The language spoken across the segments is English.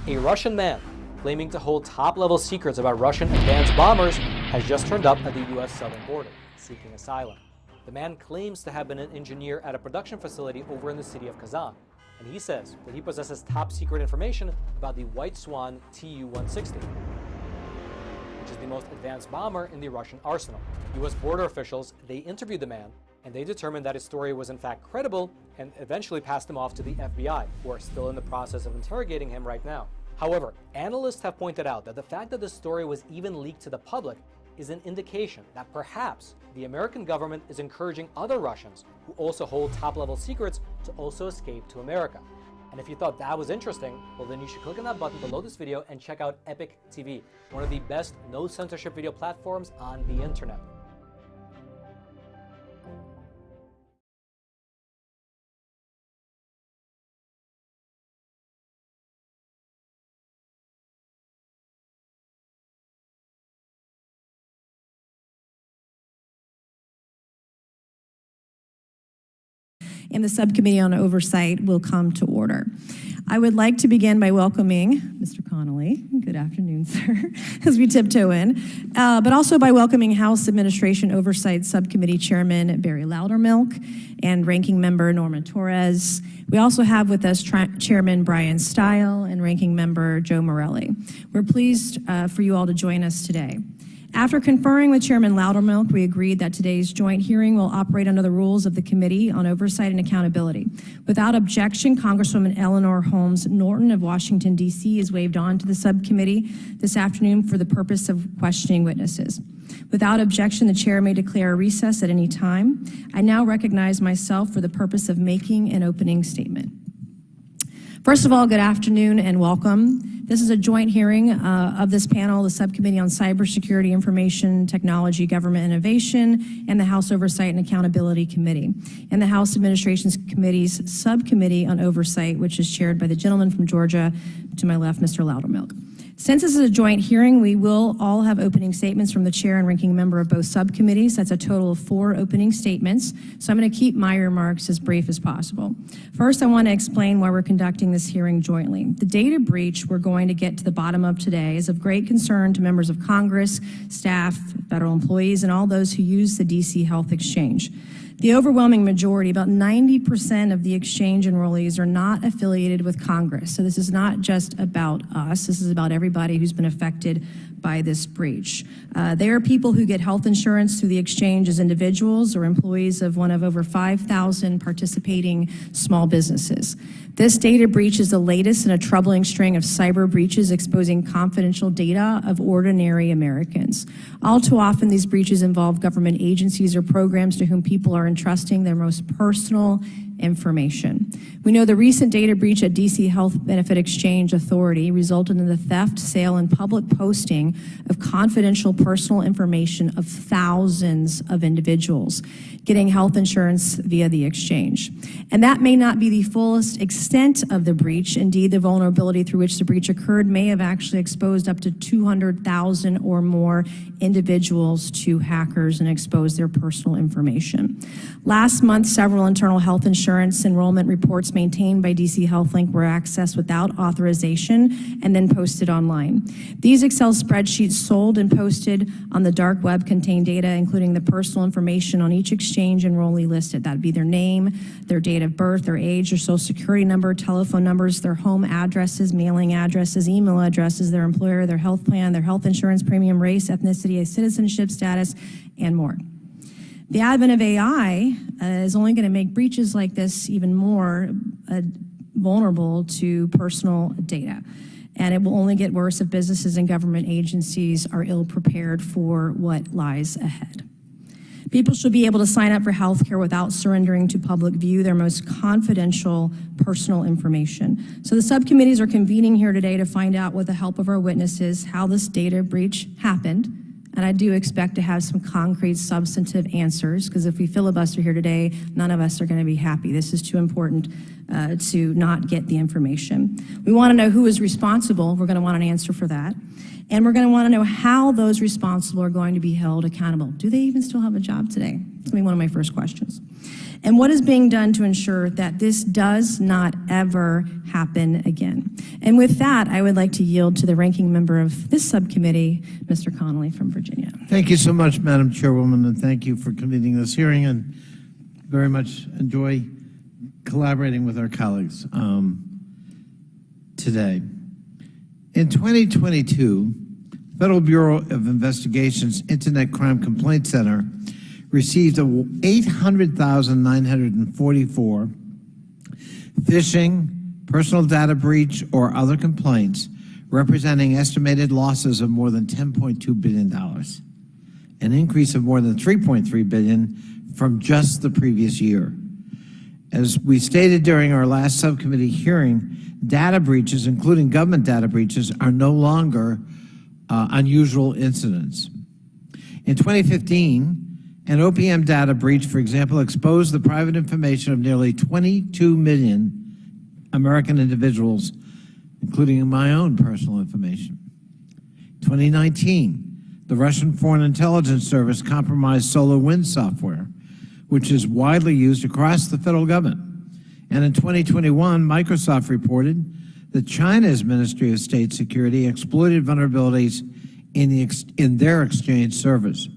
A Russian man claiming to hold top-level secrets about Russian advanced bombers has just turned up at the U.S. southern border, seeking asylum. The man claims to have been an engineer at a production facility over in the city of Kazan, and he says that he possesses top-secret information about the White Swan Tu-160, which is the most advanced bomber in the Russian arsenal. U.S. border officials, they interviewed the man, and they determined that his story was in fact credible and eventually passed him off to the FBI, who are still in the process of interrogating him right now. However, analysts have pointed out that the fact that the story was even leaked to the public is an indication that perhaps the American government is encouraging other Russians who also hold top-level secrets to also escape to America. And if you thought that was interesting, well then you should click on that button below this video and check out Epic TV, one of the best no-censorship video platforms on the internet. And the Subcommittee on Oversight will come to order. I would like to begin by welcoming Mr. Connolly. Good afternoon, sir, as we tiptoe in, but also by welcoming House Administration Oversight Subcommittee Chairman Barry Loudermilk and Ranking Member Norma Torres. We also have with us Chairman Brian Stile and Ranking Member Joe Morelli. We're pleased for you all to join us today. After conferring with Chairman Loudermilk, we agreed that today's joint hearing will operate under the rules of the Committee on Oversight and Accountability. Without objection, Congresswoman Eleanor Holmes Norton of Washington, D.C. is waived on to the subcommittee this afternoon for the purpose of questioning witnesses. Without objection, the chair may declare a recess at any time. I now recognize myself for the purpose of making an opening statement. First of all, good afternoon and welcome. This is a joint hearing of this panel, the Subcommittee on Cybersecurity, Information Technology, Government Innovation, and the House Oversight and Accountability Committee, and the House Administration Committee's Subcommittee on Oversight, which is chaired by the gentleman from Georgia to my left, Mr. Loudermilk. Since this is a joint hearing, we will all have opening statements from the chair and ranking member of both subcommittees. That's a total of 4 opening statements, so I'm going to keep my remarks as brief as possible. First, I want to explain why we're conducting this hearing jointly. The data breach we're going to get to the bottom of today is of great concern to members of Congress, staff, federal employees, and all those who use the DC Health Exchange. The overwhelming majority, about 90% of the exchange enrollees, are not affiliated with Congress. So this is not just about us. This is about everybody who's been affected by this breach. They are people who get health insurance through the exchange as individuals or employees of one of over 5,000 participating small businesses. This data breach is the latest in a troubling string of cyber breaches exposing confidential data of ordinary Americans. All too often, these breaches involve government agencies or programs to whom people are entrusting their most personal information. We know the recent data breach at DC Health Benefit Exchange Authority resulted in the theft, sale, and public posting of confidential personal information of thousands of individuals getting health insurance via the exchange. And that may not be the fullest extent of the breach. Indeed, the vulnerability through which the breach occurred may have actually exposed up to 200,000 or more individuals to hackers and exposed their personal information. Last month, several internal health insurance enrollment reports maintained by DC HealthLink were accessed without authorization and then posted online. These Excel spreadsheets sold and posted on the dark web contain data including the personal information on each exchange enrollee listed. That would be their name, their date of birth, their age, their social security number, telephone numbers, their home addresses, mailing addresses, email addresses, their employer, their health plan, their health insurance premium, race, ethnicity, citizenship status, and more. The advent of AI is only going to make breaches like this even more vulnerable to personal data. And it will only get worse if businesses and government agencies are ill-prepared for what lies ahead. People should be able to sign up for health care without surrendering to public view their most confidential personal information. So the subcommittees are convening here today to find out, with the help of our witnesses, how this data breach happened. And I do expect to have some concrete, substantive answers, because if we filibuster here today, none of us are going to be happy. This is too important to not get the information. We want to know who is responsible. We're going to want an answer for that. And we're going to want to know how those responsible are going to be held accountable. Do they even still have a job today? That's going to be one of my first questions. And what is being done to ensure that this does not ever happen again? And with that, I would like to yield to the ranking member of this subcommittee, Mr. Connolly from Virginia. Thank you so much, Madam Chairwoman, and thank you for convening this hearing, and very much enjoy collaborating with our colleagues today. In 2022, Federal Bureau of Investigation's Internet Crime Complaint Center received 800,944 phishing, personal data breach, or other complaints representing estimated losses of more than $10.2 billion, an increase of more than $3.3 billion from just the previous year. As we stated during our last subcommittee hearing, data breaches, including government data breaches, are no longer unusual incidents. In 2015, an OPM data breach, for example, exposed the private information of nearly 22 million American individuals, including my own personal information. In 2019, the Russian Foreign Intelligence Service compromised SolarWinds software, which is widely used across the federal government. And in 2021, Microsoft reported that China's Ministry of State Security exploited vulnerabilities in their Exchange servers.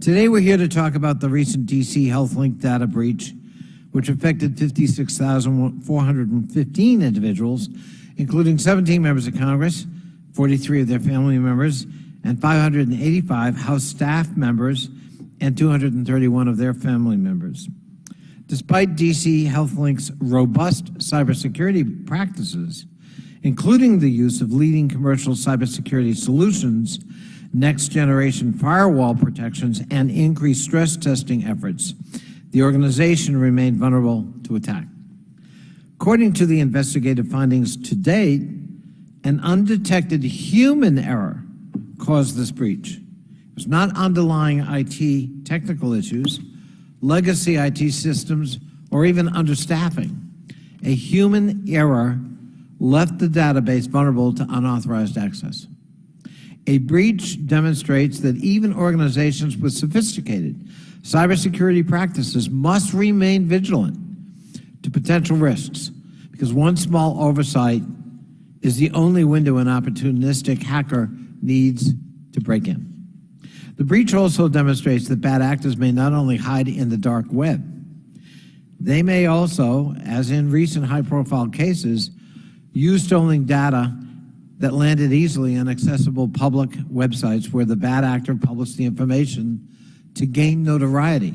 Today, we're here to talk about the recent DC HealthLink data breach, which affected 56,415 individuals, including 17 members of Congress, 43 of their family members, and 585 House staff members, and 231 of their family members. Despite DC HealthLink's robust cybersecurity practices, including the use of leading commercial cybersecurity solutions, next-generation firewall protections, and increased stress testing efforts, the organization remained vulnerable to attack. According to the investigative findings to date, an undetected human error caused this breach. It was not underlying IT technical issues, legacy IT systems, or even understaffing. A human error left the database vulnerable to unauthorized access. A breach demonstrates that even organizations with sophisticated cybersecurity practices must remain vigilant to potential risks, because one small oversight is the only window an opportunistic hacker needs to break in. The breach also demonstrates that bad actors may not only hide in the dark web, they may also, as in recent high-profile cases, use stolen data that landed easily on accessible public websites where the bad actor published the information to gain notoriety.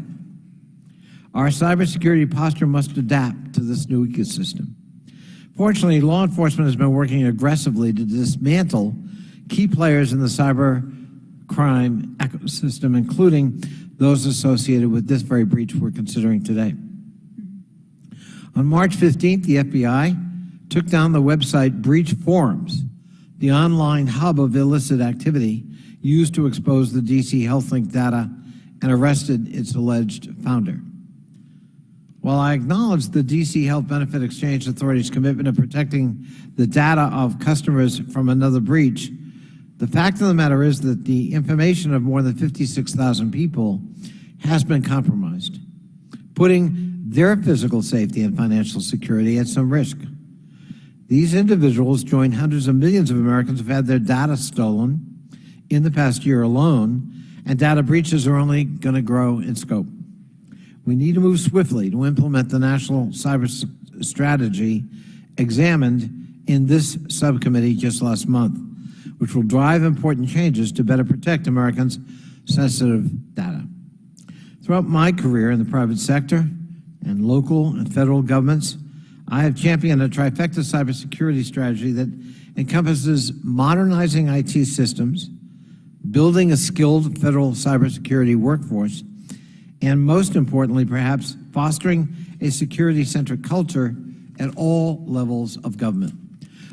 Our cybersecurity posture must adapt to this new ecosystem. Fortunately, law enforcement has been working aggressively to dismantle key players in the cyber crime ecosystem, including those associated with this very breach we're considering today. On March 15th, the FBI took down the website Breach Forums, the online hub of illicit activity used to expose the DC HealthLink data, and arrested its alleged founder. While I acknowledge the DC Health Benefit Exchange Authority's commitment to protecting the data of customers from another breach, the fact of the matter is that the information of more than 56,000 people has been compromised, putting their physical safety and financial security at some risk. These individuals join hundreds of millions of Americans who have had their data stolen in the past year alone, and data breaches are only going to grow in scope. We need to move swiftly to implement the National Cyber Strategy examined in this subcommittee just last month, which will drive important changes to better protect Americans' sensitive data. Throughout my career in the private sector and local and federal governments, I have championed a trifecta cybersecurity strategy that encompasses modernizing IT systems, building a skilled federal cybersecurity workforce, and most importantly, perhaps, fostering a security-centric culture at all levels of government.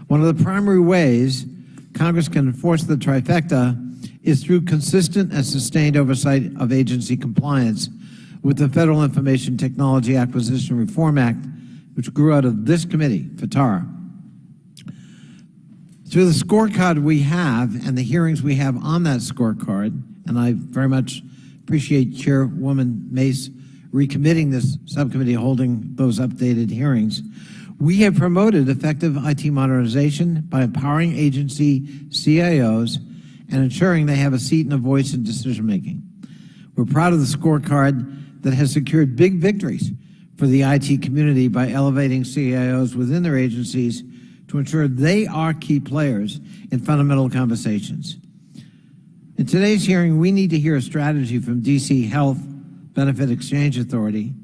One of the primary ways Congress can enforce the trifecta is through consistent and sustained oversight of agency compliance with the Federal Information Technology Acquisition Reform Act, which grew out of this committee, FITARA. Through the scorecard we have and the hearings we have on that scorecard, and I very much appreciate Chairwoman Mace recommitting this subcommittee holding those updated hearings. We have promoted effective IT modernization by empowering agency CIOs and ensuring they have a seat and a voice in decision-making. We're proud of the scorecard that has secured big victories for the IT community by elevating CIOs within their agencies to ensure they are key players in fundamental conversations. In today's hearing, we need to hear a strategy from DC Health Benefit Exchange Authority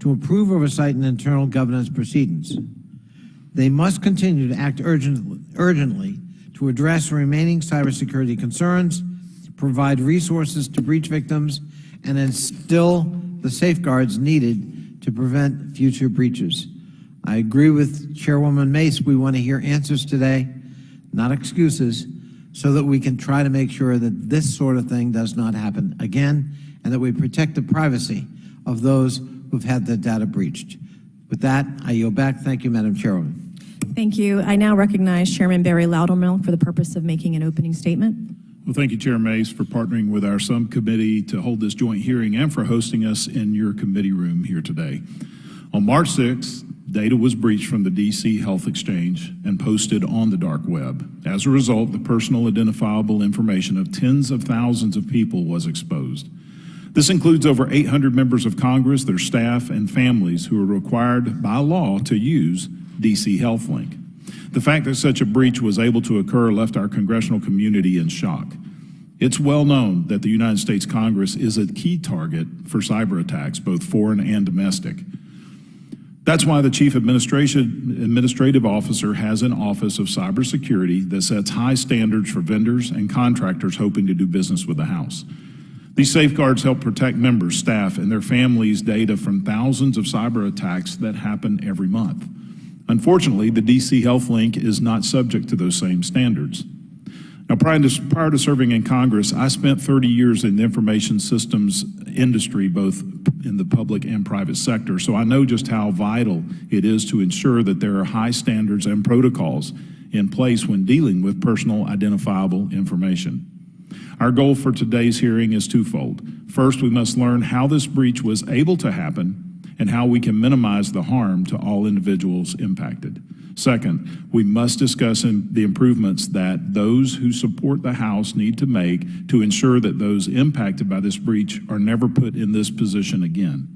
to improve oversight and internal governance proceedings. They must continue to act urgently to address remaining cybersecurity concerns, provide resources to breach victims, and instill the safeguards needed to prevent future breaches. I agree with Chairwoman Mace. We want to hear answers today, not excuses, so that we can try to make sure that this sort of thing does not happen again and that we protect the privacy of those who've had their data breached. With that, I yield back. Thank you, Madam Chairwoman. Thank you. I now recognize Chairman Barry Loudermilk for the purpose of making an opening statement. Well, thank you, Chair Mace, for partnering with our subcommittee to hold this joint hearing and for hosting us in your committee room here today. On March 6th, data was breached from the DC Health Exchange and posted on the dark web. As a result, the personal identifiable information of tens of thousands of people was exposed. This includes over 800 members of Congress, their staff, and families who are required by law to use DC Health Link. The fact that such a breach was able to occur left our congressional community in shock. It's well known that the United States Congress is a key target for cyber attacks, both foreign and domestic. That's why the Chief Administrative Officer has an Office of Cybersecurity that sets high standards for vendors and contractors hoping to do business with the House. These safeguards help protect members, staff, and their families' data from thousands of cyber attacks that happen every month. Unfortunately, the DC Health Link is not subject to those same standards. Now, prior to serving in Congress, I spent 30 years in the information systems industry, both in the public and private sector, so I know just how vital it is to ensure that there are high standards and protocols in place when dealing with personal identifiable information. Our goal for today's hearing is twofold. First, we must learn how this breach was able to happen and how we can minimize the harm to all individuals impacted. Second, we must discuss the improvements that those who support the House need to make to ensure that those impacted by this breach are never put in this position again.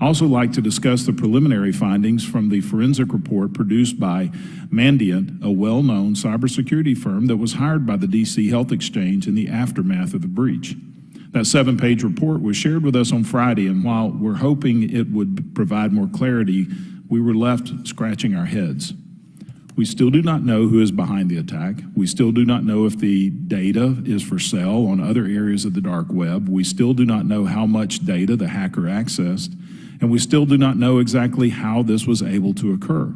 I also like to discuss the preliminary findings from the forensic report produced by Mandiant, a well-known cybersecurity firm that was hired by the DC Health Exchange in the aftermath of the breach. That 7-page report was shared with us on Friday, and while we're hoping it would provide more clarity, we were left scratching our heads. We still do not know who is behind the attack. We still do not know if the data is for sale on other areas of the dark web. We still do not know how much data the hacker accessed, and we still do not know exactly how this was able to occur.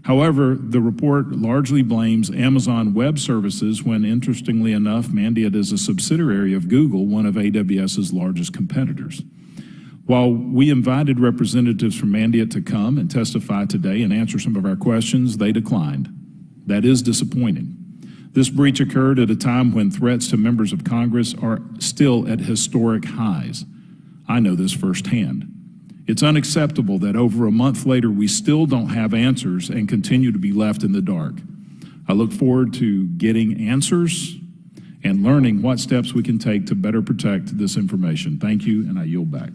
However, the report largely blames Amazon Web Services when, interestingly enough, Mandiant is a subsidiary of Google, one of AWS's largest competitors. While we invited representatives from Mandiant to come and testify today and answer some of our questions, they declined. That is disappointing. This breach occurred at a time when threats to members of Congress are still at historic highs. I know this firsthand. It's unacceptable that over a month later we still don't have answers and continue to be left in the dark. I look forward to getting answers and learning what steps we can take to better protect this information. Thank you, and I yield back.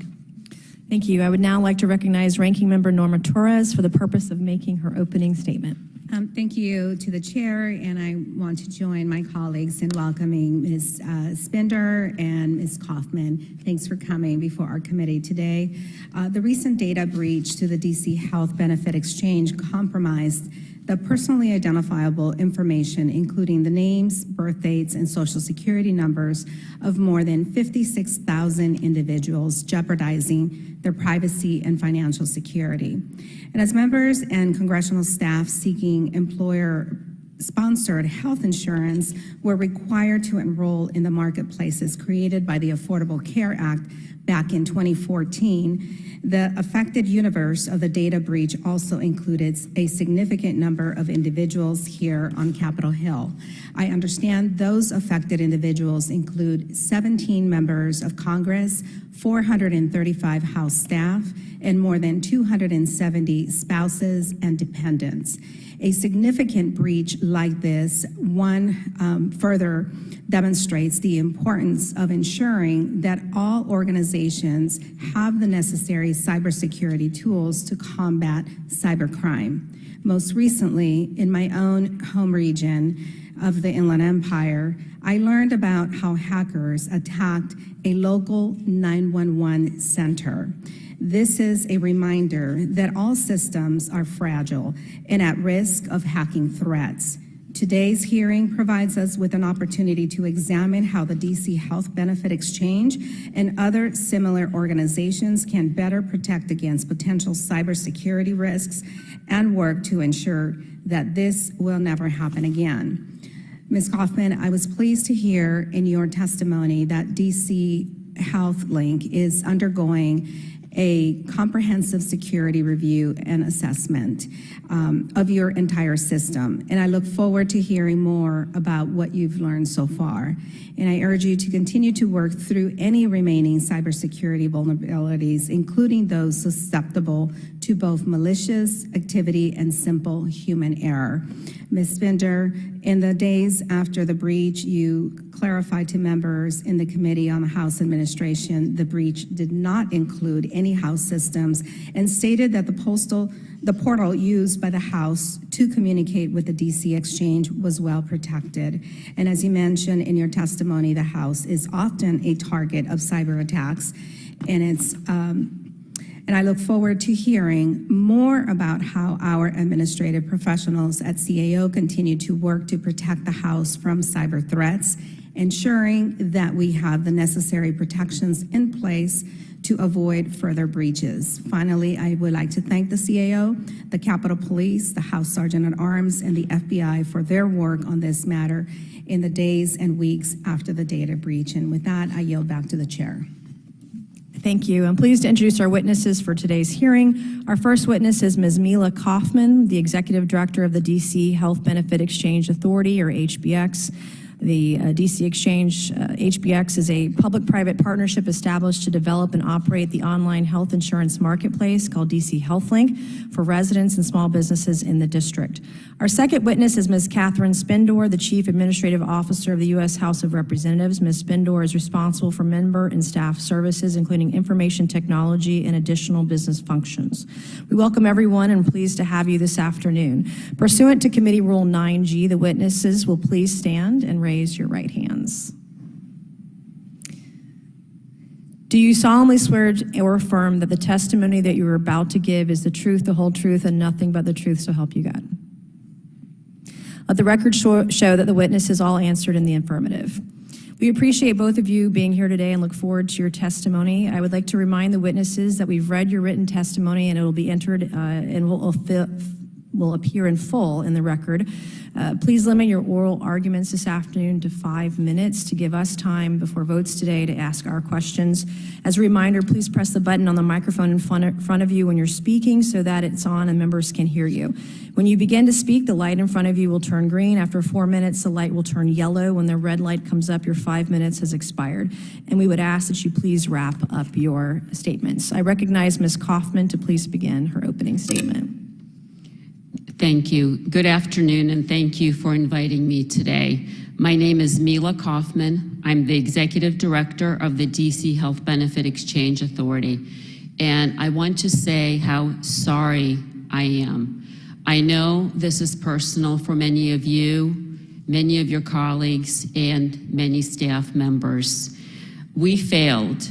Thank you. I would now like to recognize Ranking Member Norma Torres for the purpose of making her opening statement. Thank you to the chair, and I want to join my colleagues in welcoming Ms. Spender and Ms. Kaufman. Thanks for coming before our committee today. The recent data breach to the DC Health Benefit Exchange compromised the personally identifiable information, including the names, birth dates, and social security numbers of more than 56,000 individuals, jeopardizing their privacy and financial security. And as members and congressional staff seeking employer-sponsored health insurance were required to enroll in the marketplaces created by the Affordable Care Act, back in 2014, the affected universe of the data breach also included a significant number of individuals here on Capitol Hill. I understand those affected individuals include 17 members of Congress, 435 House staff, and more than 270 spouses and dependents. A significant breach like this, further demonstrates the importance of ensuring that all organizations have the necessary cybersecurity tools to combat cybercrime. Most recently, in my own home region of the Inland Empire, I learned about how hackers attacked a local 911 center. This is a reminder that all systems are fragile and at risk of hacking threats. Today's hearing provides us with an opportunity to examine how the DC Health Benefit Exchange and other similar organizations can better protect against potential cybersecurity risks and work to ensure that this will never happen again. Ms. Kaufman, I was pleased to hear in your testimony that DC Health Link is undergoing a comprehensive security review and assessment of your entire system. And I look forward to hearing more about what you've learned so far. And I urge you to continue to work through any remaining cybersecurity vulnerabilities, including those susceptible to both malicious activity and simple human error. Ms. Spender, in the days after the breach, you clarified to members in the Committee on the House Administration the breach did not include any House systems and stated that the portal used by the House to communicate with the DC Exchange was well protected. And as you mentioned in your testimony, the House is often a target of cyber attacks, and I look forward to hearing more about how our administrative professionals at CAO continue to work to protect the House from cyber threats, ensuring that we have the necessary protections in place to avoid further breaches. Finally, I would like to thank the CAO, the Capitol Police, the House Sergeant at Arms, and the FBI for their work on this matter in the days and weeks after the data breach. And with that, I yield back to the chair. Thank you. I'm pleased to introduce our witnesses for today's hearing. Our first witness is Ms. Mila Kaufman, the Executive Director of the DC Health Benefit Exchange Authority, or HBX. The DC Exchange, HBX, is a public-private partnership established to develop and operate the online health insurance marketplace called DC HealthLink for residents and small businesses in the district. Our second witness is Ms. Catherine Spindor, the Chief Administrative Officer of the U.S. House of Representatives. Ms. Spindor is responsible for member and staff services, including information technology and additional business functions. We welcome everyone and pleased to have you this afternoon. Pursuant to Committee Rule 9G, the witnesses will please stand and raise your right hands. Do you solemnly swear or affirm that the testimony that you are about to give is the truth, the whole truth, and nothing but the truth, so help you God? Let the record show that the witnesses all answered in the affirmative. We appreciate both of you being here today and look forward to your testimony. I would like to remind the witnesses that we've read your written testimony and it will be entered and will appear in full in the record. Please limit your oral arguments this afternoon to 5 minutes to give us time before votes today to ask our questions. As a reminder, please press the button on the microphone in front of you when you're speaking so that it's on and members can hear you. When you begin to speak, the light in front of you will turn green. After 4 minutes, the light will turn yellow. When the red light comes up, your 5 minutes has expired. And we would ask that you please wrap up your statements. I recognize Ms. Kaufman to please begin her opening statement. Thank you. Good afternoon, and thank you for inviting me today. My name is Mila Kaufman. I'm the Executive Director of the DC Health Benefit Exchange Authority, and I want to say how sorry I am. I know this is personal for many of you, many of your colleagues, and many staff members. We failed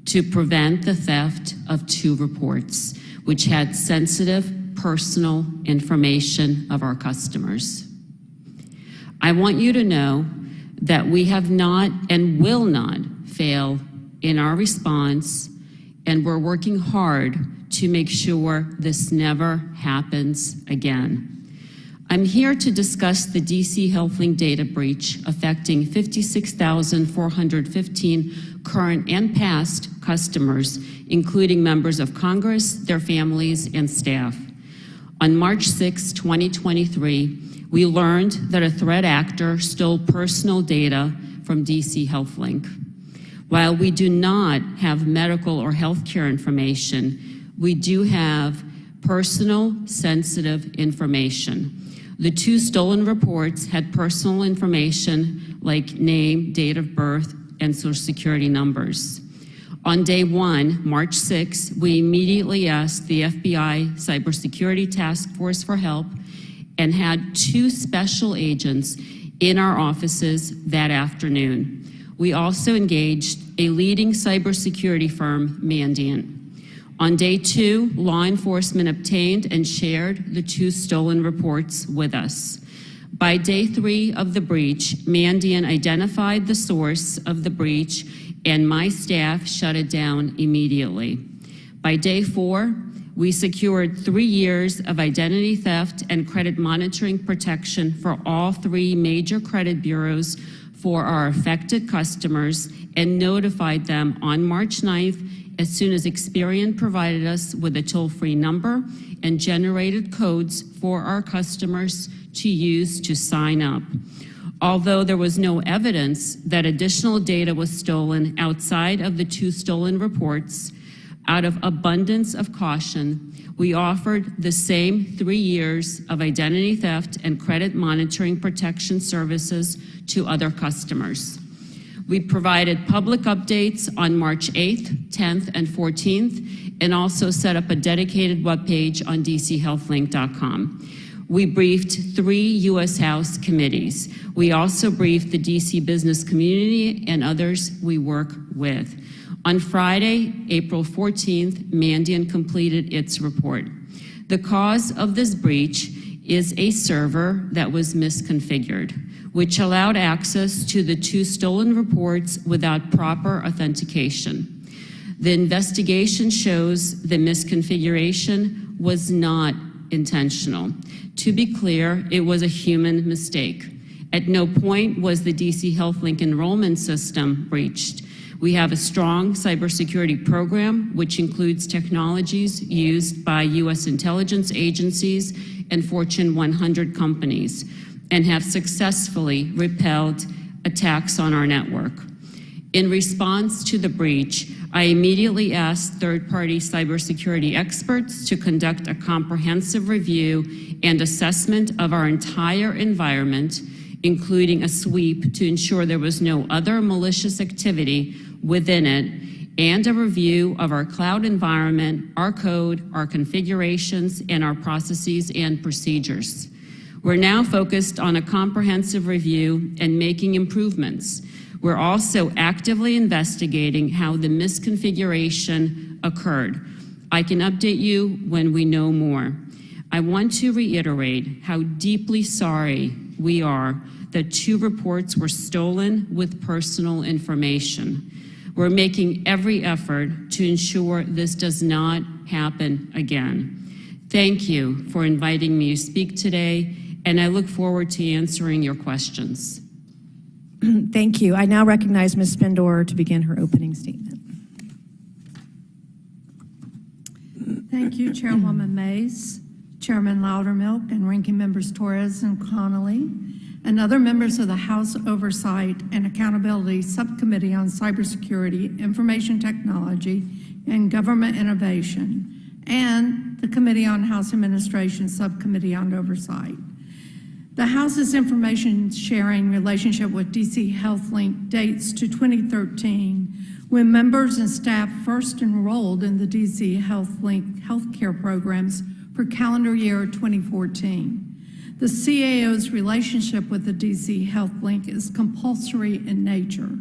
to prevent the theft of 2 reports, which had sensitive personal information of our customers. I want you to know that we have not and will not fail in our response, and we're working hard to make sure this never happens again. I'm here to discuss the DC HealthLink data breach affecting 56,415 current and past customers, including members of Congress, their families, and staff. On March 6, 2023, we learned that a threat actor stole personal data from DC HealthLink. While we do not have medical or healthcare information, we do have personal sensitive information. The 2 stolen reports had personal information like name, date of birth, and social security numbers. On day 1, March 6, we immediately asked the FBI Cybersecurity Task Force for help and had 2 special agents in our offices that afternoon. We also engaged a leading cybersecurity firm, Mandiant. On day 2, law enforcement obtained and shared the 2 stolen reports with us. By day 3 of the breach, Mandiant identified the source of the breach, and my staff shut it down immediately. By day 4, we secured 3 years of identity theft and credit monitoring protection for all 3 major credit bureaus for our affected customers and notified them on March 9th as soon as Experian provided us with a toll-free number and generated codes for our customers to use to sign up. Although there was no evidence that additional data was stolen outside of the 2 stolen reports, out of abundance of caution, we offered the same 3 years of identity theft and credit monitoring protection services to other customers. We provided public updates on March 8th, 10th, and 14th, and also set up a dedicated webpage on dchealthlink.com. We briefed 3 U.S. House committees. We also briefed the D.C. business community and others we work with. On Friday, April 14th, Mandiant completed its report. The cause of this breach is a server that was misconfigured, which allowed access to the 2 stolen reports without proper authentication. The investigation shows the misconfiguration was not intentional. To be clear, it was a human mistake. At no point was the DC HealthLink enrollment system breached. We have a strong cybersecurity program, which includes technologies used by U.S. intelligence agencies and Fortune 100 companies, and have successfully repelled attacks on our network. In response to the breach, I immediately asked third-party cybersecurity experts to conduct a comprehensive review and assessment of our entire environment, including a sweep to ensure there was no other malicious activity within it, and a review of our cloud environment, our code, our configurations, and our processes and procedures. We're now focused on a comprehensive review and making improvements. We're also actively investigating how the misconfiguration occurred. I can update you when we know more. I want to reiterate how deeply sorry we are that 2 reports were stolen with personal information. We're making every effort to ensure this does not happen again. Thank you for inviting me to speak today, and I look forward to answering your questions. Thank you. I now recognize Ms. Spindor to begin her opening statement. Thank you, Chairwoman Mays, Chairman Loudermilk, and Ranking Members Torres and Connolly, and other members of the House Oversight and Accountability Subcommittee on Cybersecurity, Information Technology, and Government Innovation, and the Committee on House Administration Subcommittee on Oversight. The House's information sharing relationship with DC HealthLink dates to 2013, when members and staff first enrolled in the DC HealthLink healthcare programs for calendar year 2014. The CAO's relationship with the DC HealthLink is compulsory in nature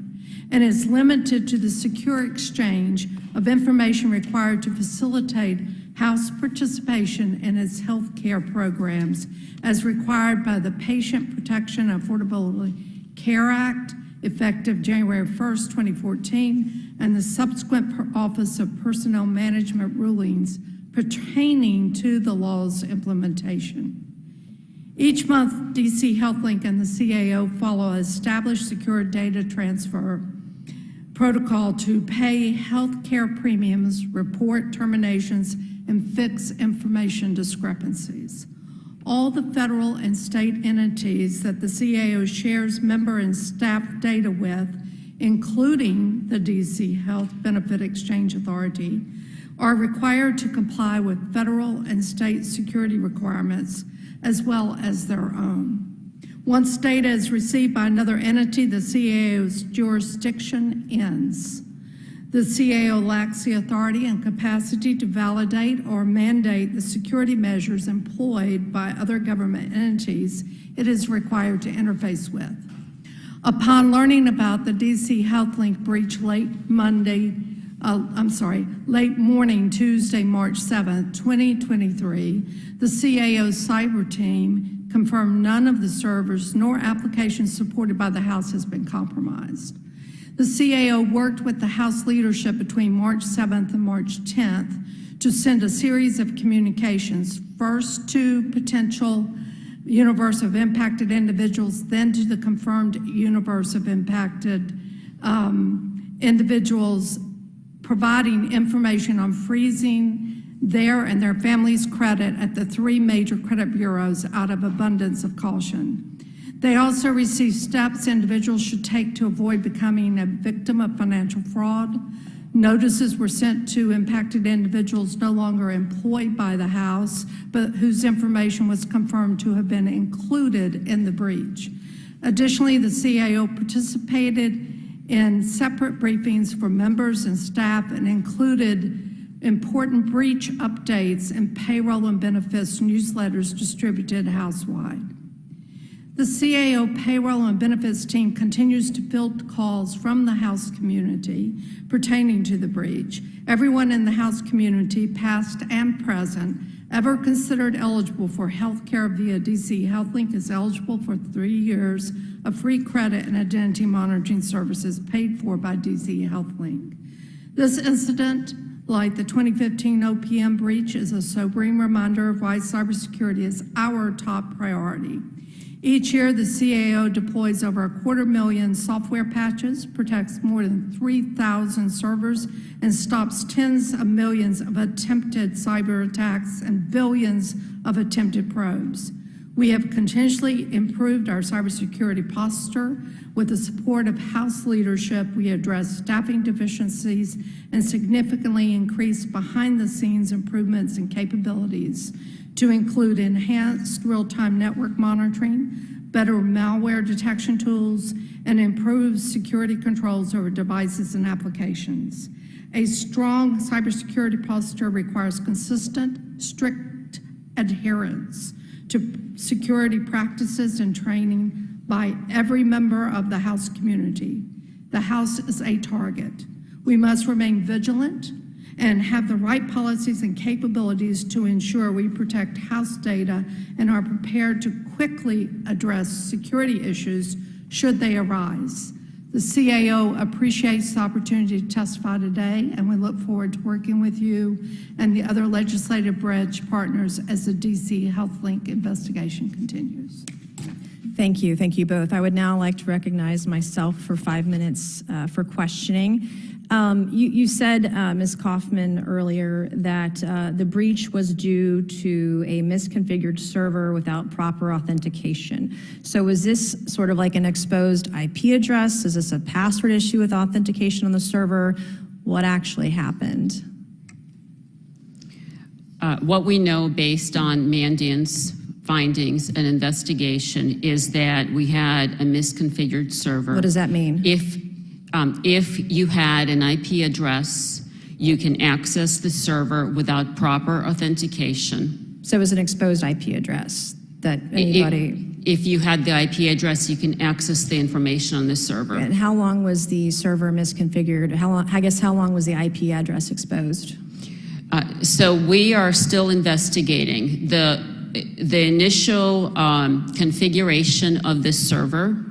and is limited to the secure exchange of information required to facilitate House participation in its healthcare programs as required by the Patient Protection and Affordability Care Act, effective January 1st, 2014, and the subsequent Office of Personnel Management rulings pertaining to the law's implementation. Each month, DC HealthLink and the CAO follow established secure data transfer protocol to pay health care premiums, report terminations, and fix information discrepancies. All the federal and state entities that the CAO shares member and staff data with, including the DC Health Benefit Exchange Authority, are required to comply with federal and state security requirements as well as their own. Once data is received by another entity, the CAO's jurisdiction ends. The CAO lacks the authority and capacity to validate or mandate the security measures employed by other government entities it is required to interface with. Upon learning about the DC HealthLink breach late morning, Tuesday, March 7th, 2023, the CAO cyber team confirmed none of the servers nor applications supported by the House has been compromised. The CAO worked with the House leadership between March 7th and March 10th to send a series of communications, first to potential universe of impacted individuals, then to the confirmed universe of impacted individuals, providing information on freezing their and their families' credit at the 3 major credit bureaus out of abundance of caution. They also received steps individuals should take to avoid becoming a victim of financial fraud. Notices were sent to impacted individuals no longer employed by the House, but whose information was confirmed to have been included in the breach. Additionally, the CAO participated in separate briefings for members and staff and included important breach updates and payroll and benefits newsletters distributed housewide. The CAO payroll and benefits team continues to field calls from the House community pertaining to the breach. Everyone in the House community, past and present, ever considered eligible for health care via DC HealthLink is eligible for 3 years of free credit and identity monitoring services paid for by DC HealthLink. This incident, like the 2015 OPM breach, is a sobering reminder of why cybersecurity is our top priority. Each year, the CAO deploys over 250,000 software patches, protects more than 3,000 servers, and stops tens of millions of attempted cyber attacks and billions of attempted probes. We have continuously improved our cybersecurity posture. With the support of House leadership, we address staffing deficiencies and significantly increased behind-the-scenes improvements and capabilities to include enhanced real-time network monitoring, better malware detection tools, and improved security controls over devices and applications. A strong cybersecurity posture requires consistent, strict adherence to security practices and training by every member of the House community. The House is a target. We must remain vigilant and have the right policies and capabilities to ensure we protect House data and are prepared to quickly address security issues should they arise. The CAO appreciates the opportunity to testify today, and we look forward to working with you and the other legislative branch partners as the DC HealthLink investigation continues. Thank you both. I would now like to recognize myself for 5 minutes for questioning. You said, Ms. Kaufman, earlier that the breach was due to a misconfigured server without proper authentication. So was this sort of like an exposed IP address? Is this a password issue with authentication on the server? What actually happened? What we know based on Mandiant's findings and investigation is that we had a misconfigured server. What does that mean? If you had an IP address, you can access the server without proper authentication. So it was an exposed IP address that anybody... If you had the IP address, you can access the information on the server. And how long was the server misconfigured? How long was the IP address exposed? So we are still investigating. The initial configuration of this server,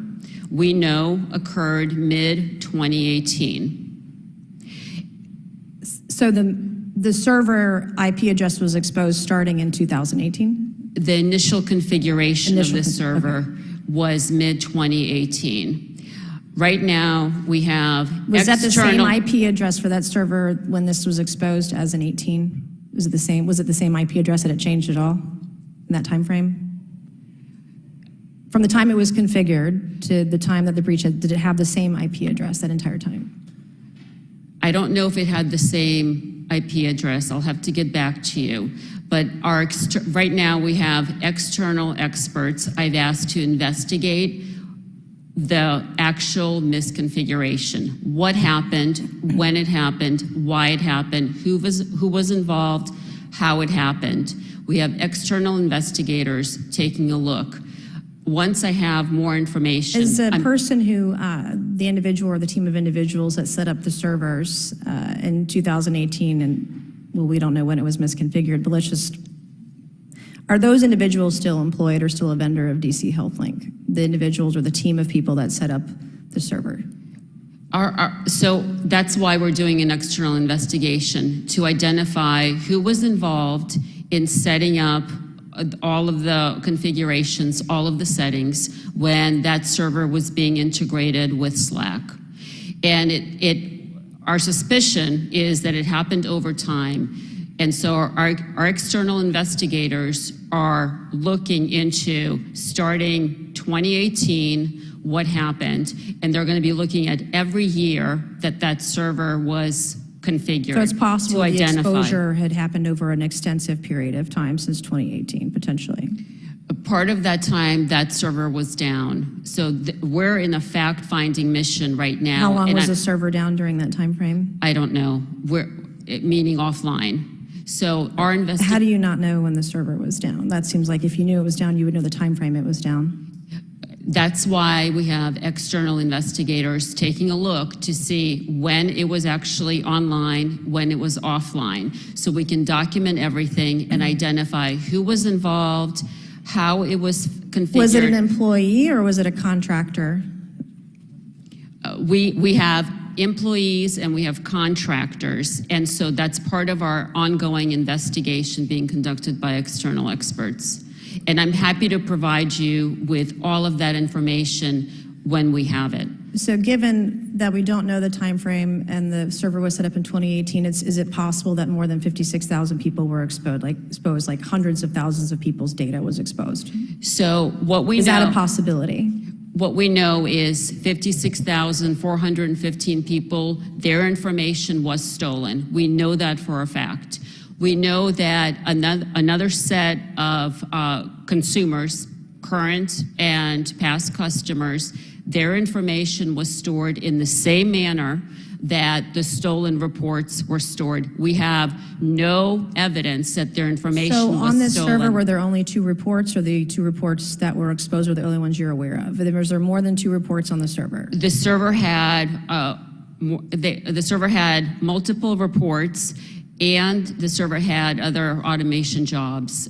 we know occurred mid-2018. So the server IP address was exposed starting in 2018? The initial configuration of the server was mid-2018. Right now, we have Was that the same external. IP address for that server when this was exposed as an 18? Was it the same? Was it the same IP address? Had it changed at all in that time frame? From the time it was configured to the time that the breach had, did it have the same IP address that entire time? I don't know if it had the same IP address. I'll have to get back to you. But right now, we have external experts I've asked to investigate the actual misconfiguration. What happened, when it happened, why it happened, who was involved, how it happened. We have external investigators taking a look. Once I have more information. Is the person who, the individual or the team of individuals that set up the servers in 2018, and well, we don't know when it was misconfigured, but let's just, are those individuals still employed or still a vendor of DC HealthLink? The individuals or the team of people that set up the server? So that's why we're doing an external investigation, to identify who was involved in setting up all of the configurations, all of the settings, when that server was being integrated with Slack. And our suspicion is that it happened over time. And so our external investigators are looking into, starting 2018, what happened, and they're going to be looking at every year that server was configured. So it's possible to the identify. exposure had happened over an extensive period of time since 2018, potentially. A part of that time, that server was down. So we're in a fact-finding mission right now. How long and was the server down during that time frame? I don't know. Meaning offline. So our How do you not know when the server was down? That seems like if you knew it was down, you would know the time frame it was down. That's why we have external investigators taking a look to see when it was actually online, when it was offline, so we can document everything and identify who was involved, how it was configured. Was it an employee or was it a contractor? We have employees and we have contractors, and so that's part of our ongoing investigation being conducted by external experts. And I'm happy to provide you with all of that information when we have it. So given that we don't know the time frame and the server was set up in 2018, is it possible that more than 56,000 people were exposed, like hundreds of thousands of people's data was exposed? So what we know— Is that a possibility? What we know is 56,415 people, their information was stolen. We know that for a fact. We know that another set of consumers, current and past customers, their information was stored in the same manner that the stolen reports were stored. We have no evidence that their information was stolen. So on this server, were there only 2 reports, or the 2 reports that were exposed are the only ones you're aware of? Was there more than 2 reports on the server? The server had multiple reports, and the server had other automation jobs.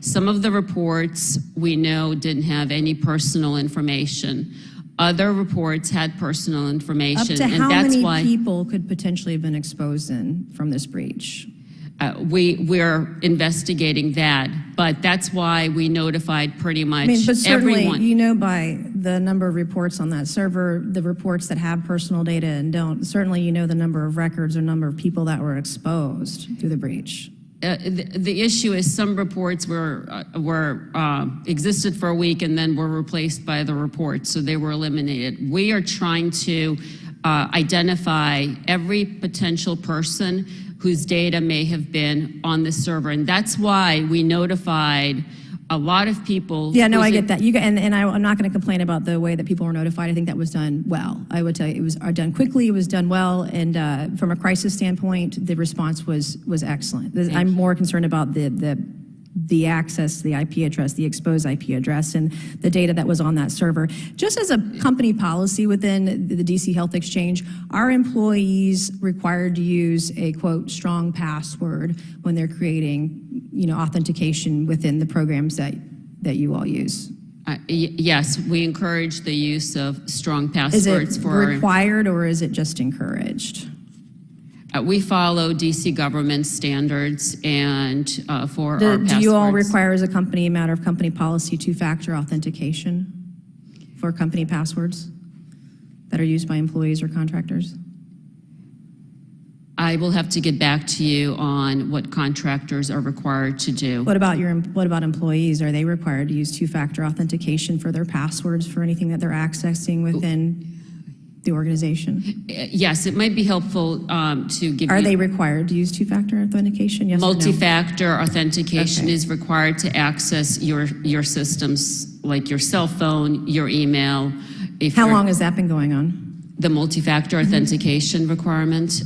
Some of the reports we know didn't have any personal information. Other reports had personal information. Up to how many people could potentially have been exposed from this breach? We're investigating that, but that's why we notified pretty much but certainly, everyone. you know, by the number of reports on that server, the reports that have personal data and don't, certainly you know the number of records or number of people that were exposed through the breach. The issue is some reports existed for a week and then were replaced by other reports, so they were eliminated. We are trying to identify every potential person whose data may have been on the server, and that's why we notified a lot of people. Yeah, no, I get that. I'm not going to complain about the way that people were notified. I think that was done well. I would tell you, it was done quickly, it was done well, and from a crisis standpoint, the response was excellent. I'm more concerned about the access, the IP address, the exposed IP address, and the data that was on that server. Just as a company policy within the DC Health Exchange, our employees required to use a, quote, strong password when they're creating, authentication within the programs that you all use. Yes, we encourage the use of strong passwords. Is it required or is it just encouraged? We follow DC government standards and for our passwords. Do you all require as a company, a matter of company policy, 2-factor authentication for company passwords? that are used by employees or contractors? I will have to get back to you on what contractors are required to do. What about employees? Are they required to use two-factor authentication for their passwords for anything that they're accessing within the organization? Yes, it might be helpful to give Are you... they required to use two-factor authentication? Yes or no? Multi-factor authentication Okay. is required to access your systems, like your cell phone, your email. How long has that been going on? The multi-factor authentication requirement.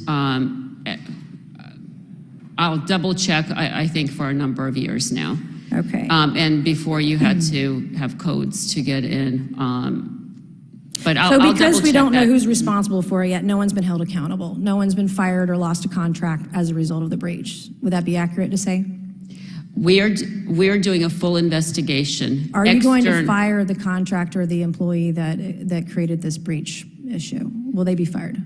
I'll double check, I think, for a number of years now. Okay. And before you had to have codes to get in. But I'll So double because we check don't know that. who's responsible for it yet, no one's been held accountable. No one's been fired or lost a contract as a result of the breach. Would that be accurate to say? We are doing a full investigation. Are you going to fire the contractor or the employee that created this breach issue? Will they be fired?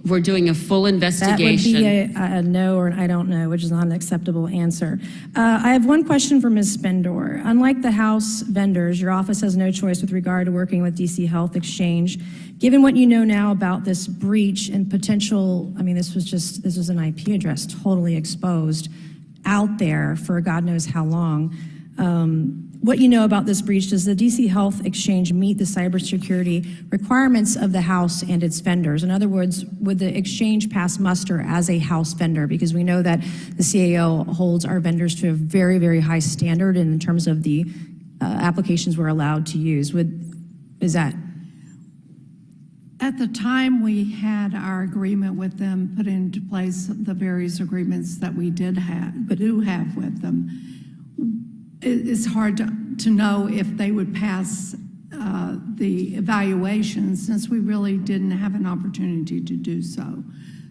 We're doing a full That would investigation. be a no or an I don't know, which is not an acceptable answer. I have one question for Ms. Spendor. Unlike the House vendors, your office has no choice with regard to working with DC Health Exchange. Given what you know now about this breach and potential, I mean, this was an IP address totally exposed out there for God knows how long. What you know about this breach, does the DC Health Exchange meet the cybersecurity requirements of the House and its vendors? In other words, would the exchange pass muster as a House vendor? Because we know that the CAO holds our vendors to a very, very high standard in terms of the applications we're allowed to use. Is that? At the time we had our agreement with them, put into place the various agreements that we do have with them, it's hard to know if they would pass the evaluation since we really didn't have an opportunity to do so.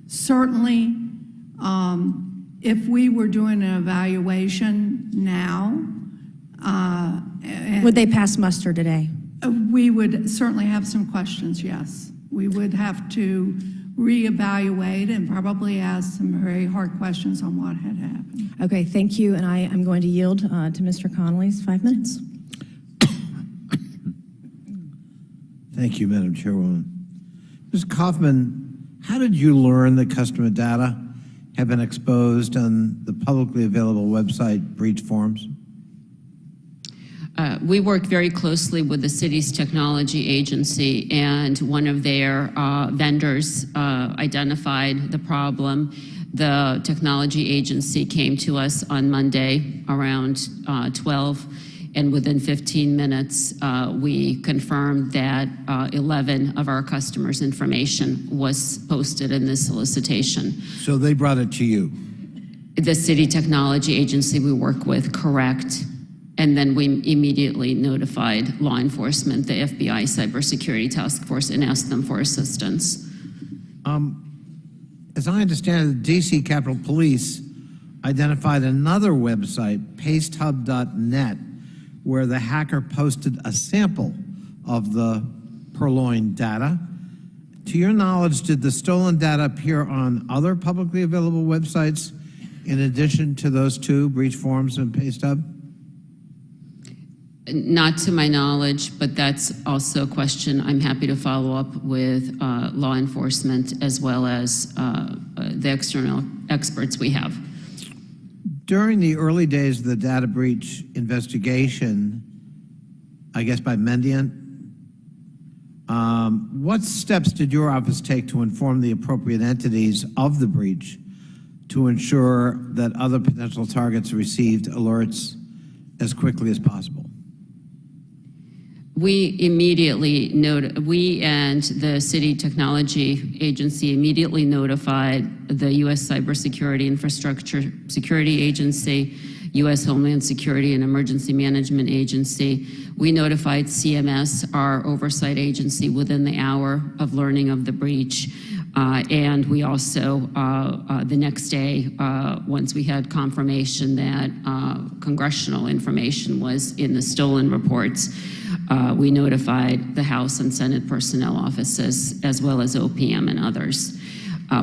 Certainly, if we were doing an evaluation now, Would they pass muster today? we would certainly have some questions, yes. We would have to reevaluate and probably ask some very hard questions on what had happened. Okay, thank you, and I am going to yield to Mr. Connolly's 5 minutes. Thank you, Madam Chairwoman. Ms. Kaufman, how did you learn that customer data have been exposed on the publicly available website breach forums? We work very closely with the city's technology agency, and one of their vendors identified the problem. The technology agency came to us on Monday around 12, and within 15 minutes, we confirmed that 11 of our customers' information was posted in this solicitation. So they brought it to you? The city technology agency we work with, correct. And then we immediately notified law enforcement, the FBI Cybersecurity Task Force, and asked them for assistance. As I understand it, the DC Capitol Police identified another website, pastehub.net, where the hacker posted a sample of the purloined data. To your knowledge, did the stolen data appear on other publicly available websites in addition to those two, breach forums and pastehub? Not to my knowledge, but that's also a question I'm happy to follow up with law enforcement as well as the external experts we have. During the early days of the data breach investigation, I guess by Mendiant, what steps did your office take to inform the appropriate entities of the breach to ensure that other potential targets received alerts as quickly as possible? We and the city technology agency immediately notified the U.S. Cybersecurity Infrastructure Security Agency, U.S. Homeland Security and Emergency Management Agency. We notified CMS, our oversight agency, within the hour of learning of the breach. And we also, the next day, once we had confirmation that congressional information was in the stolen reports, we notified the House and Senate personnel offices, as well as OPM and others.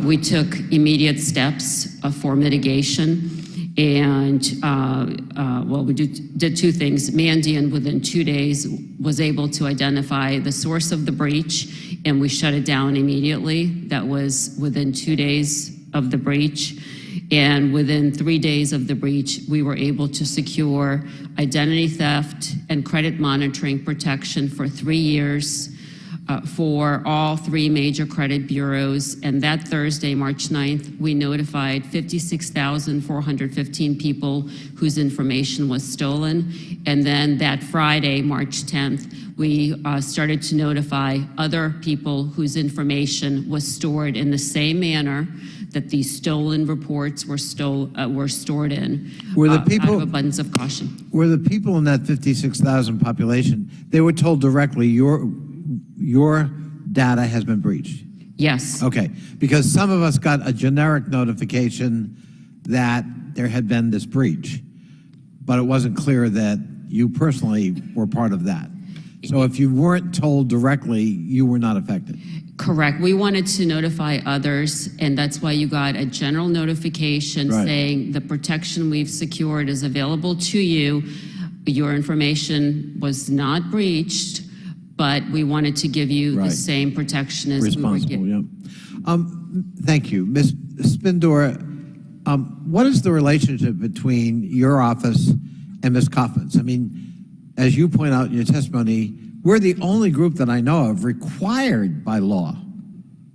We took immediate steps for mitigation, and we did two things. Mandiant, within 2 days, was able to identify the source of the breach and we shut it down immediately. That was within 2 days of the breach. And within 3 days of the breach, we were able to secure identity theft and credit monitoring protection for 3 years for all 3 major credit bureaus. And that Thursday, March 9th, we notified 56,415 people whose information was stolen. And then that Friday, March 10th, we started to notify other people whose information was stored in the same manner that these stolen reports were stored in. Were the people, out of abundance of caution. Were the people in that 56,000 population, they were told directly your data has been breached? Yes. Okay, because some of us got a generic notification that there had been this breach, but it wasn't clear that you personally were part of that. So if you weren't told directly, you were not affected. Correct. We wanted to notify others, and that's why you got a general notification saying the protection we've secured is available to you. Your information was not breached, but we wanted to give you the same protection as we were giving. Thank you. Ms. Spindor, what is the relationship between your office and Ms. Kaufman's? I mean, as you point out in your testimony, we're the only group that I know of required by law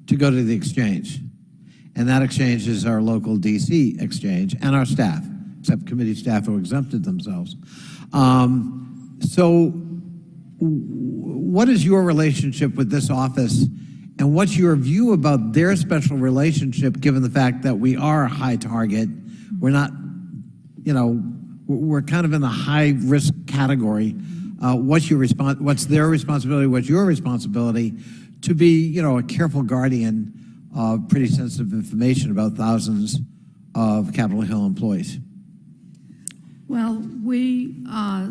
to go to the exchange. And that exchange is our local DC exchange and our staff, subcommittee staff who exempted themselves. So what is your relationship with this office, and what's your view about their special relationship given the fact that we are a high target? We're not, you know, we're kind of in the high risk category. What's their responsibility? What's your responsibility to be, you know, a careful guardian of pretty sensitive information about thousands of Capitol Hill employees? Well, we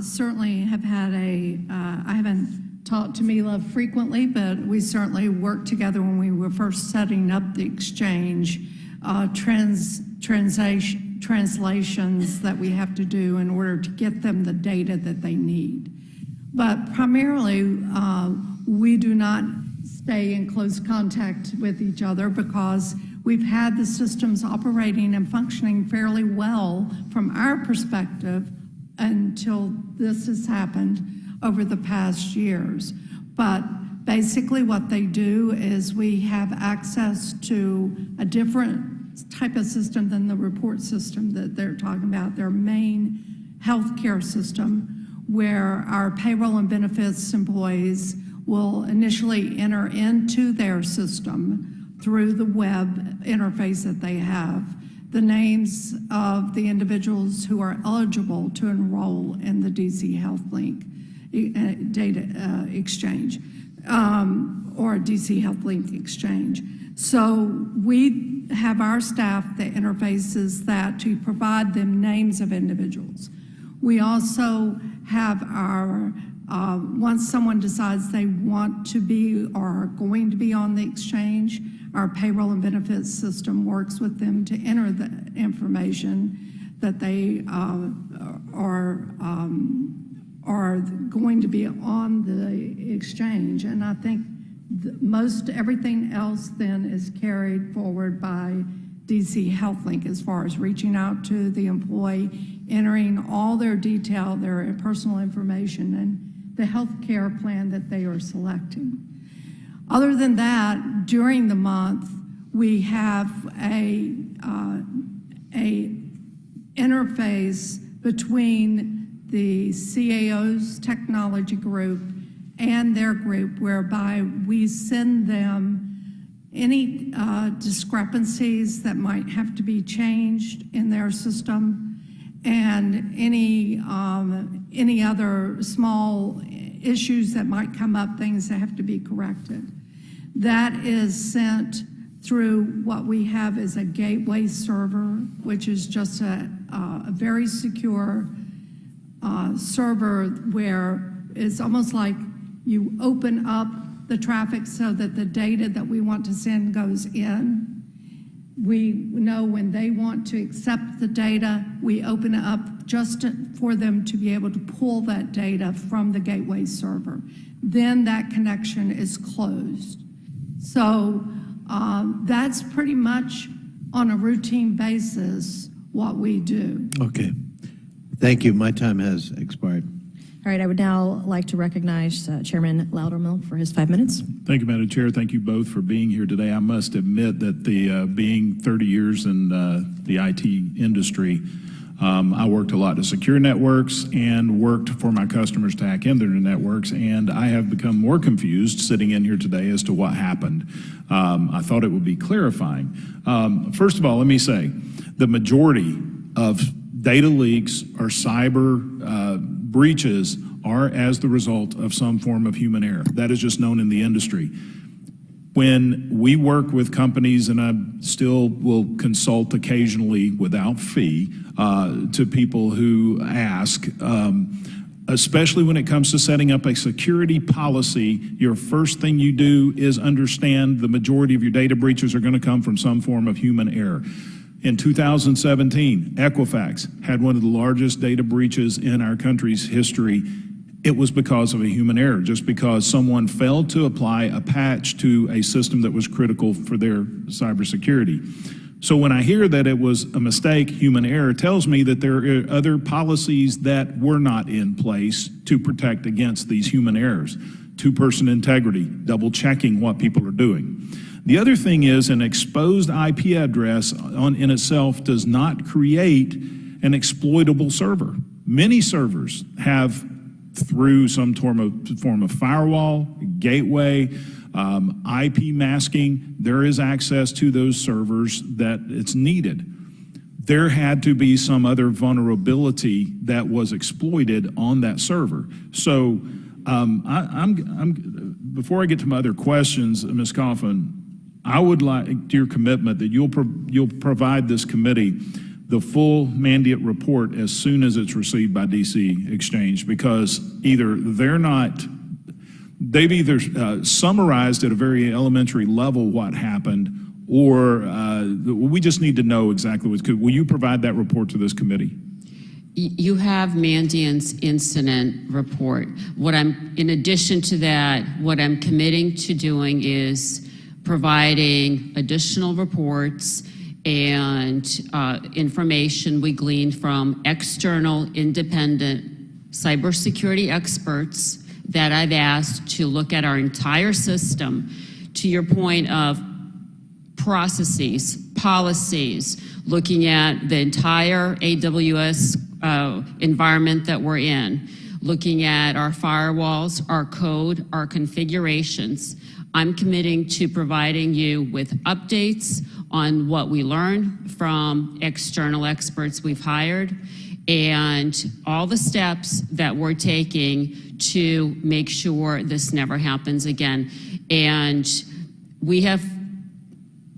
certainly have had I haven't talked to Mila frequently, but we certainly worked together when we were first setting up the exchange, translations that we have to do in order to get them the data that they need. But primarily, we do not stay in close contact with each other because we've had the systems operating and functioning fairly well from our perspective until this has happened over the past years. But basically what they do is we have access to a different type of system than the report system that they're talking about, their main healthcare system, where our payroll and benefits employees will initially enter into their system through the web interface that they have, the names of the individuals who are eligible to enroll in the DC Health Link data exchange, or DC Health Link exchange. So we have our staff that interfaces that to provide them names of individuals. We also have our, once someone decides they want to be or are going to be on the exchange, our payroll and benefits system works with them to enter the information that they are going to be on the exchange. And I think most everything else then is carried forward by DC Health Link as far as reaching out to the employee, entering all their detail, their personal information, and the health care plan that they are selecting. Other than that, during the month, we have a interface between the CAO's technology group and their group, whereby we send them any discrepancies that might have to be changed in their system, and any other small issues that might come up, things that have to be corrected. That is sent through what we have is a gateway server, which is just a very secure server where it's almost like you open up the traffic so that the data that we want to send goes in. We know when they want to accept the data, we open it up just for them to be able to pull that data from the gateway server. Then that connection is closed. So that's pretty much on a routine basis what we do. Okay. Thank you. My time has expired. All right, I would now like to recognize Chairman Loudermilk for his 5 minutes. Thank you, Madam Chair. Thank you both for being here today. I must admit that being 30 years in the IT industry, I worked a lot to secure networks and worked for my customers to hack into their networks, and I have become more confused sitting in here today as to what happened. I thought it would be clarifying. First of all, let me say, the majority of data leaks or cyber breaches are as the result of some form of human error. That is just known in the industry. When we work with companies, and I still will consult occasionally without fee to people who ask, especially when it comes to setting up a security policy, your first thing you do is understand the majority of your data breaches are going to come from some form of human error. In 2017, Equifax had one of the largest data breaches in our country's history. It was because of a human error, just because someone failed to apply a patch to a system that was critical for their cybersecurity. So when I hear that it was a mistake, human error, tells me that there are other policies that were not in place to protect against these human errors. Two-person integrity, double checking what people are doing. The other thing is an exposed IP address in itself does not create an exploitable server. Many servers have, through some form of firewall, gateway, IP masking, there is access to those servers that it's needed. There had to be some other vulnerability that was exploited on that server. So before I get to my other questions, Ms. Coffin, I would like your commitment that you'll provide this committee the full mandate report as soon as it's received by DC Exchange, because they've either summarized at a very elementary level what happened, or we just need to know exactly what's good. Will you provide that report to this committee? You have Mandiant's incident report. In addition to that, what I'm committing to doing is providing additional reports and information we gleaned from external independent cybersecurity experts that I've asked to look at our entire system, to your point of processes, policies, looking at the entire AWS environment that we're in, looking at our firewalls, our code, our configurations. I'm committing to providing you with updates on what we learned from external experts we've hired and all the steps that we're taking to make sure this never happens again. And we have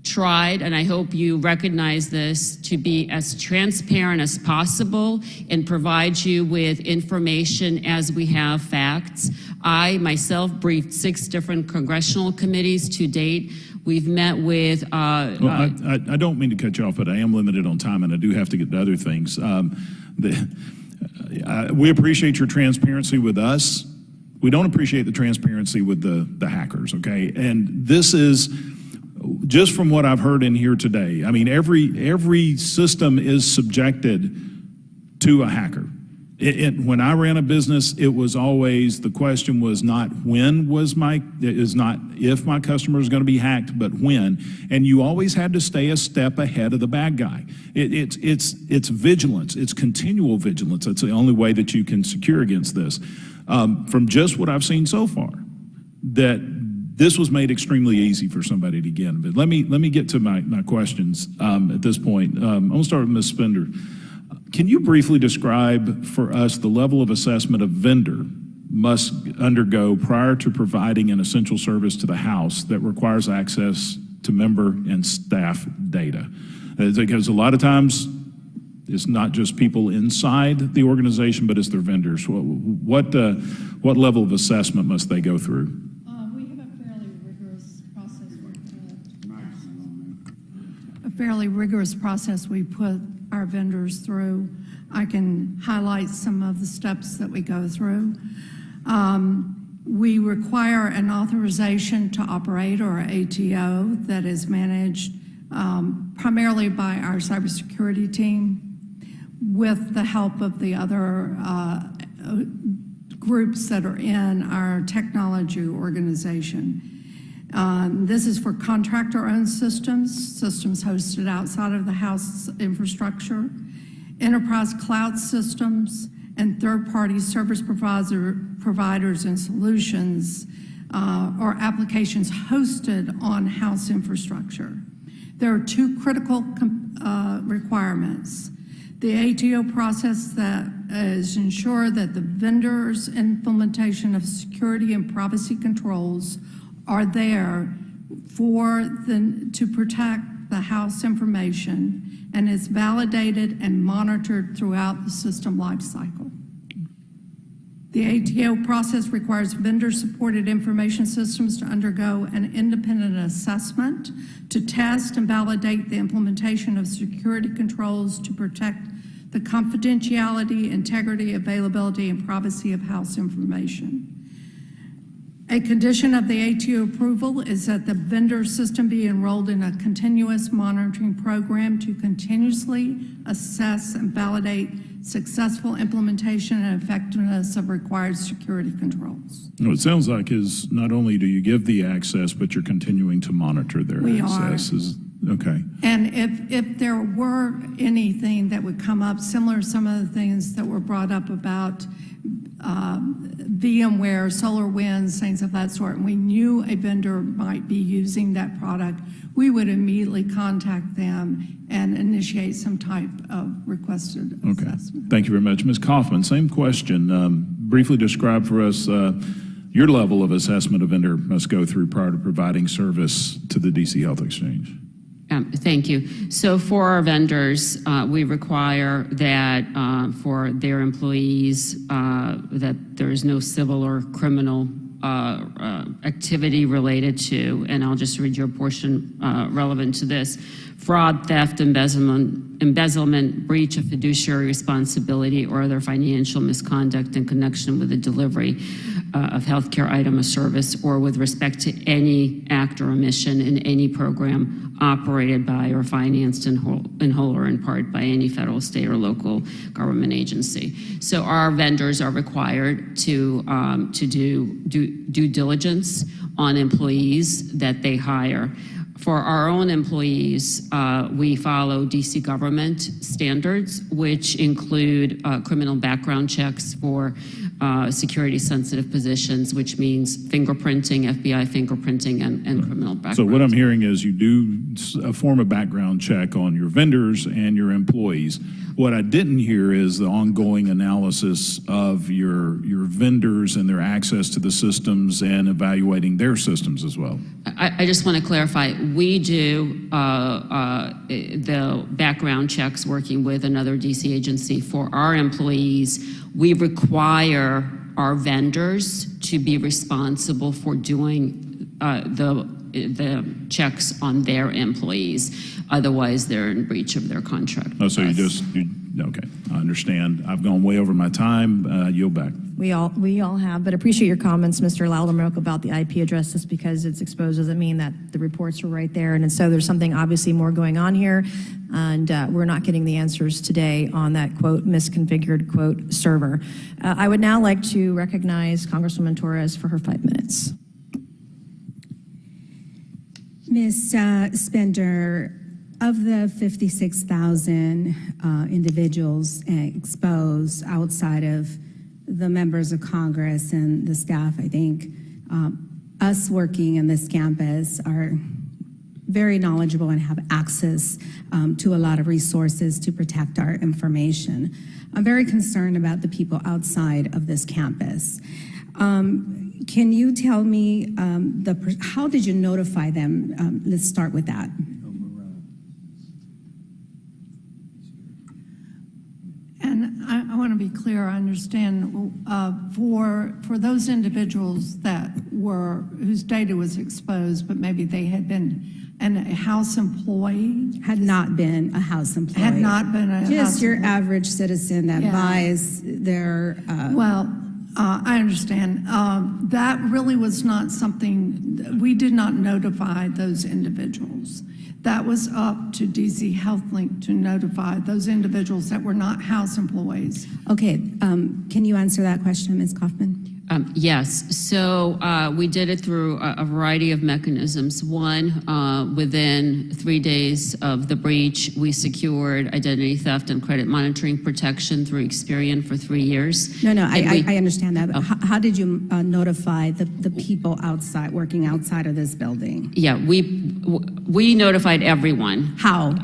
tried, and I hope you recognize this, to be as transparent as possible and provide you with information as we have facts. I myself briefed 6 different congressional committees to date. We've met with... I don't mean to cut you off, but I am limited on time, and I do have to get to other things. We appreciate your transparency with us. We don't appreciate the transparency with the hackers, okay? And this is... just from what I've heard in here today, I mean, every system is subjected to a hacker. When I ran a business, it was always, the question was not if my customer is going to be hacked, but when. And you always had to stay a step ahead of the bad guy. It's vigilance. It's continual vigilance. That's the only way that you can secure against this. From just what I've seen so far, that this was made extremely easy for somebody to get. But let me get to my questions at this point. I'm going to start with Ms. Spender. Can you briefly describe for us the level of assessment a vendor must undergo prior to providing an essential service to the House that requires access to member and staff data? Because a lot of times it's not just people inside the organization, but it's their vendors. What level of assessment must they go through? Fairly rigorous process we put our vendors through. I can highlight some of the steps that we go through. We require an authorization to operate, or ATO, that is managed primarily by our cybersecurity team with the help of the other groups that are in our technology organization. This is for contractor-owned systems hosted outside of the house infrastructure, enterprise cloud systems, and third-party service providers and solutions or applications hosted on house infrastructure. There are two critical requirements. The ATO process that is ensure that the vendor's implementation of security and privacy controls are there to protect the house information, and is validated and monitored throughout the system lifecycle. The ATO process requires vendor-supported information systems to undergo an independent assessment to test and validate the implementation of security controls to protect the confidentiality, integrity, availability, and privacy of house information. A condition of the ATO approval is that the vendor system be enrolled in a continuous monitoring program to continuously assess and validate successful implementation and effectiveness of required security controls. No, it sounds like is not only do you give the access, but you're continuing to monitor their access. Okay. And if there were anything that would come up, similar to some of the things that were brought up about VMware, SolarWinds, things of that sort, and we knew a vendor might be using that product, we would immediately contact them and initiate some type of requested assessment. Thank you very much. Ms. Kaufman, same question. Briefly describe for us your level of assessment a vendor must go through prior to providing service to the DC Health Exchange. Thank you. So for our vendors, we require that for their employees that there is no civil or criminal activity related to, and I'll just read your portion relevant to this: fraud, theft, embezzlement, breach of fiduciary responsibility, or other financial misconduct in connection with the delivery of healthcare item or service, or with respect to any act or omission in any program operated by or financed in whole or in part by any federal, state, or local government agency. So our vendors are required to do due diligence on employees that they hire. For our own employees, we follow DC government standards, which include criminal background checks for security-sensitive positions, which means fingerprinting, FBI fingerprinting, and criminal background. So what I'm hearing is you do a form of background check on your vendors and your employees. What I didn't hear is the ongoing analysis of your vendors and their access to the systems and evaluating their systems as well. I just want to clarify, we do the background checks working with another DC agency. For our employees, we require our vendors to be responsible for doing the checks on their employees. Otherwise, they're in breach of their contract. Oh, so okay, I understand. I've gone way over my time. Yield back. We all have, but appreciate your comments, Mr. Loudermilk, about the IP address. Just because it's exposed doesn't mean that the reports are right there. And so there's something obviously more going on here, and we're not getting the answers today on that, quote, misconfigured, quote, server. I would now like to recognize Congresswoman Torres for her 5 minutes. Ms. Spender, of the 56,000 individuals exposed outside of the members of Congress and the staff, I think us working in this campus are very knowledgeable and have access to a lot of resources to protect our information. I'm very concerned about the people outside of this campus. Can you tell me how did you notify them? Let's start with that. And I want to be clear. I understand for those individuals whose data was exposed, but maybe they had been a House employee. Had not been a House employee. Had not been a Just House your employee. Average citizen that buys their. Well, I understand. That really was not something, we did not notify those individuals. That was up to DC HealthLink to notify those individuals that were not house employees. Okay, can you answer that question, Ms. Kaufman? Yes, so we did it through a variety of mechanisms. One, within 3 days of the breach, we secured identity theft and credit monitoring protection through Experian for 3 years. No, I understand that. But how did you notify the people outside, working outside of this building? Yeah, we notified everyone. How?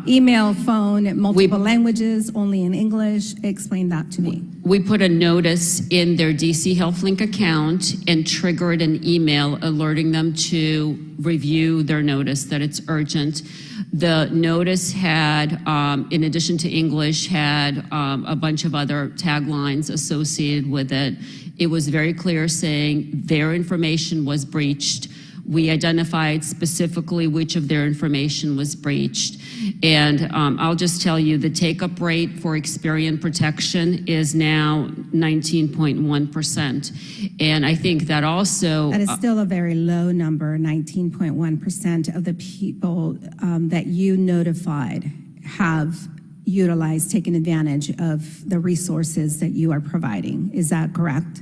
Email, phone, multiple languages, only in English? Explain that to me. We put a notice in their DC HealthLink account and triggered an email alerting them to review their notice, that it's urgent. The notice had, in addition to English, had a bunch of other taglines associated with it. It was very clear saying their information was breached. We identified specifically which of their information was breached. And I'll just tell you, the take-up rate for Experian protection is now 19.1%. And I think that also... That is still a very low number. 19.1% of the people that you notified have utilized, taken advantage of the resources that you are providing. Is that correct?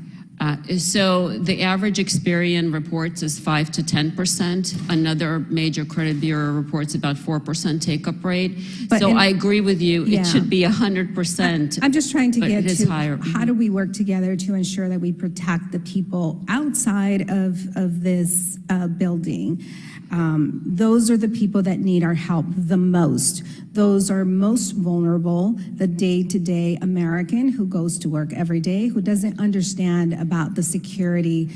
So the average Experian reports is 5 to 10%. Another major credit bureau reports about 4% take-up rate. But I agree with you. Yeah. It should be 100%. I'm just trying to get to higher. How do we work together to ensure that we protect the people outside of this building? Those are the people that need our help the most. Those are most vulnerable, the day-to-day American who goes to work every day, who doesn't understand about the security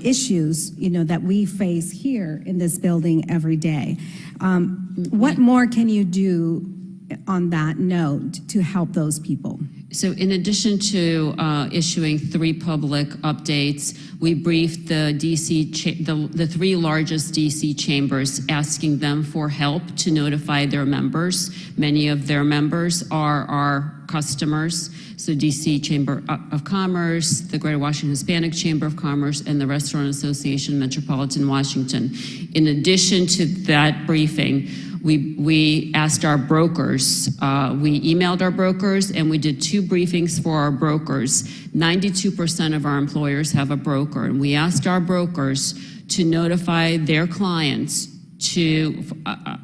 issues, that we face here in this building every day. What more can you do on that note to help those people? So in addition to issuing 3 public updates, we briefed the the 3 largest DC chambers, asking them for help to notify their members. Many of their members are our customers. So DC Chamber of Commerce, the Greater Washington Hispanic Chamber of Commerce, and the Restaurant Association Metropolitan Washington. In addition to that briefing, we asked our brokers, we emailed our brokers, and we did 2 briefings for our brokers. 92% of our employers have a broker, and we asked our brokers to notify their clients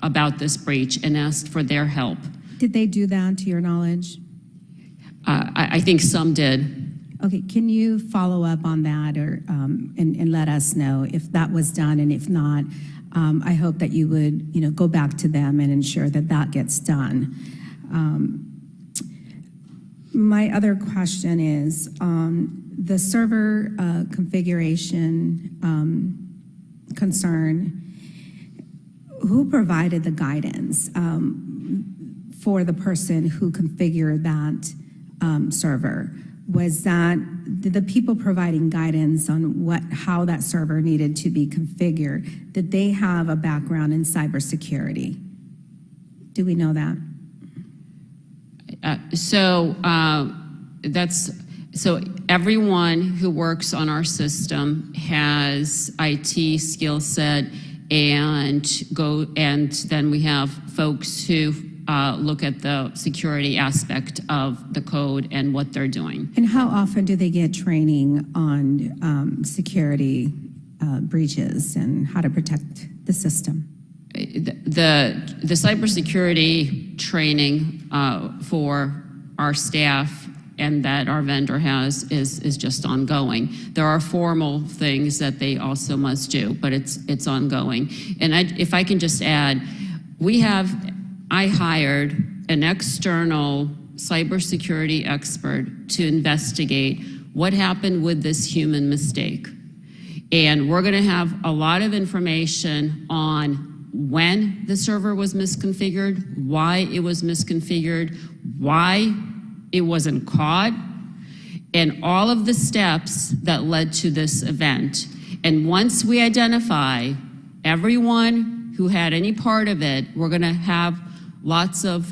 about this breach and asked for their help. Did they do that, to your knowledge? I think some did. Okay, can you follow up on that and let us know if that was done, and if not, I hope that you would, go back to them and ensure that that gets done. My other question is the server configuration concern. Who provided the guidance for the person who configured that server? Was that the people providing guidance on how that server needed to be configured? Did they have a background in cybersecurity? Do we know that? So everyone who works on our system has IT skill set, and then we have folks who look at the security aspect of the code and what they're doing. And how often do they get training on security breaches and how to protect the system? The cybersecurity training for our staff and that our vendor has is just ongoing. There are formal things that they also must do, but it's ongoing. And if I can just add, I hired an external cybersecurity expert to investigate what happened with this human mistake. And we're going to have a lot of information on when the server was misconfigured, why it was misconfigured, why it wasn't caught, and all of the steps that led to this event. And once we identify everyone who had any part of it, we're going to have lots of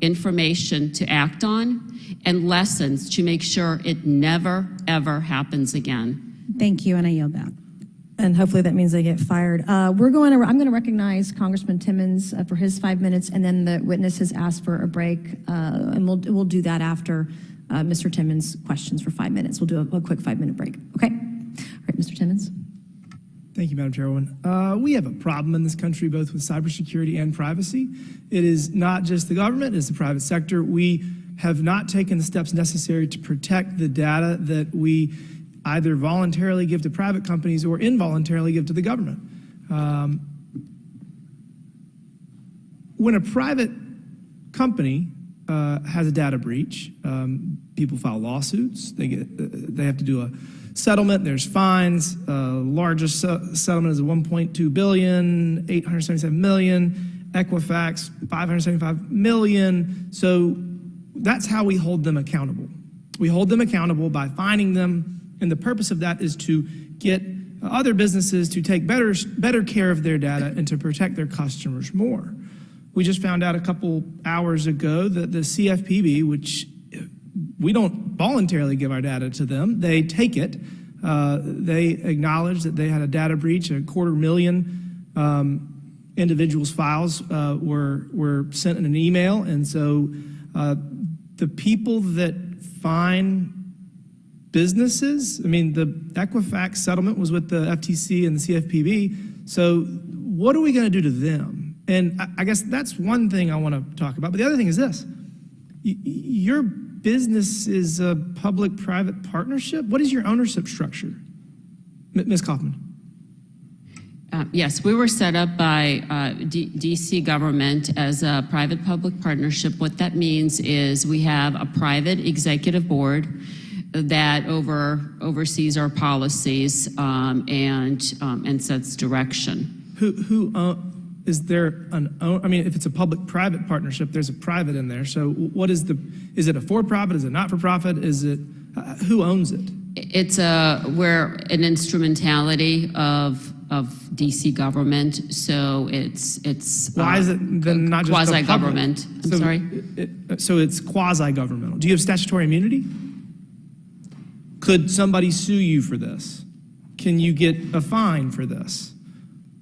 information to act on and lessons to make sure it never, ever happens again. Thank you, and I yield that. And hopefully that means they get fired. I'm going to recognize Congressman Timmons for his 5 minutes, and then the witness has asked for a break, and we'll do that after Mr. Timmons' questions for 5 minutes. We'll do a quick 5-minute break. Okay? All right, Mr. Timmons. Thank you, Madam Chairwoman. We have a problem in this country, both with cybersecurity and privacy. It is not just the government, it's the private sector. We have not taken the steps necessary to protect the data that we either voluntarily give to private companies or involuntarily give to the government. When a private company has a data breach, people file lawsuits. They have to do a settlement. There's fines. Largest settlement is $1.2 billion, $877 million. Equifax, $575 million. So that's how we hold them accountable. We hold them accountable by fining them, and the purpose of that is to get other businesses to take better care of their data and to protect their customers more. We just found out a couple hours ago that the CFPB, which we don't voluntarily give our data to them, they take it. They acknowledge that they had a data breach. 250,000 individuals' files were sent in an email, and so the people that fine businesses, I mean, the Equifax settlement was with the FTC and the CFPB, so what are we going to do to them? And I guess that's one thing I want to talk about. But the other thing is this. Your business is a public-private partnership. What is your ownership structure? Ms. Kaufman. Yes, we were set up by DC government as a private-public partnership. What that means is we have a private executive board that oversees our policies and sets direction. Is there I mean, if it's a public-private partnership, there's a private in there. So what is is it a for-profit? Is it not for profit? Is it, who owns it? We're an instrumentality of DC government, so it's why is it then not just quasi-government? I'm sorry? So it's quasi-governmental. Do you have statutory immunity? Could somebody sue you for this? Can you get a fine for this?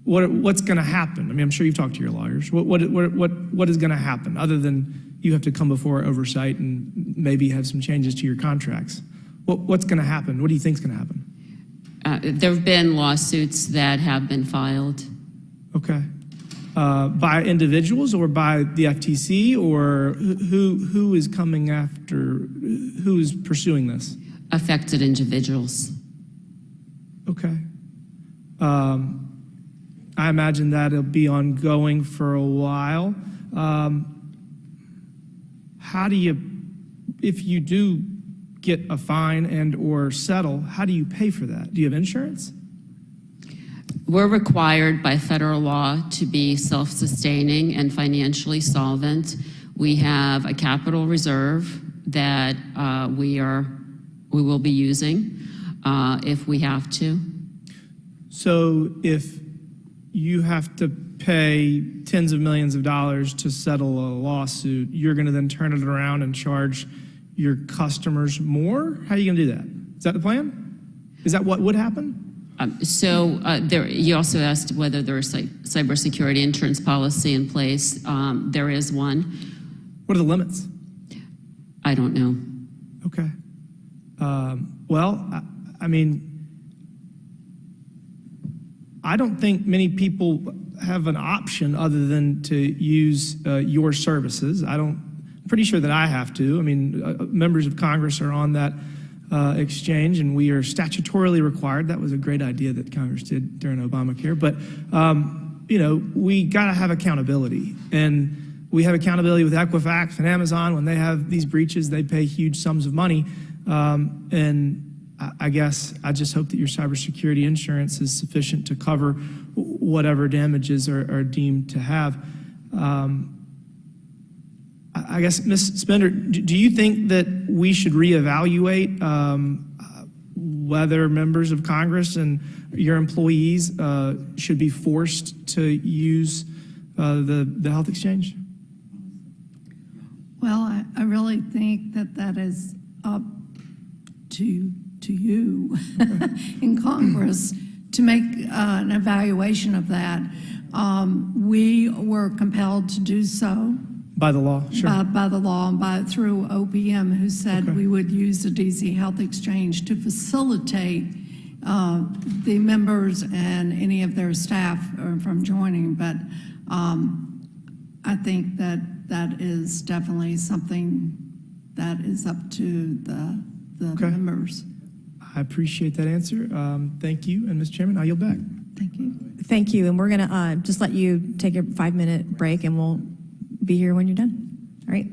What's going to happen? I mean, I'm sure you've talked to your lawyers. What is going to happen other than you have to come before oversight and maybe have some changes to your contracts? What's going to happen? What do you think is going to happen? There have been lawsuits that have been filed. Okay. By individuals or by the FTC, or who is coming after, who is pursuing this? Affected individuals. Okay. I imagine that'll be ongoing for a while. How do you, if you do get a fine and or settle, how do you pay for that? Do you have insurance? We're required by federal law to be self-sustaining and financially solvent. We have a capital reserve that we will be using if we have to. So if you have to pay tens of millions of dollars to settle a lawsuit, you're going to then turn it around and charge your customers more? How are you going to do that? Is that the plan? Is that what would happen? You also asked whether there's cybersecurity insurance policy in place. There is one. What are the limits? I don't know. Okay. Well, I mean, I don't think many people have an option other than to use your services. I'm pretty sure that I have to. I mean, members of Congress are on that exchange, and we are statutorily required. That was a great idea that Congress did during Obamacare. But, you know, we got to have accountability. And we have accountability with Equifax and Amazon. When they have these breaches, they pay huge sums of money. And I guess I just hope that your cybersecurity insurance is sufficient to cover whatever damages are deemed to have. I guess, Ms. Spender, do you think that we should reevaluate whether members of Congress and your employees should be forced to use the health exchange? Well, I really think that that is up to you in Congress to make an evaluation of that. We were compelled to do so By the law, sure. by the law and through OPM, who said we would use the DC Health Exchange to facilitate the members and any of their staff from joining. But I think that that is definitely something that is up to the members. I appreciate that answer. Thank you. And Ms. Chairman, I yield back. Thank you. Thank you, and we're going to just let you take a 5-minute break, and we'll be here when you're done. All right?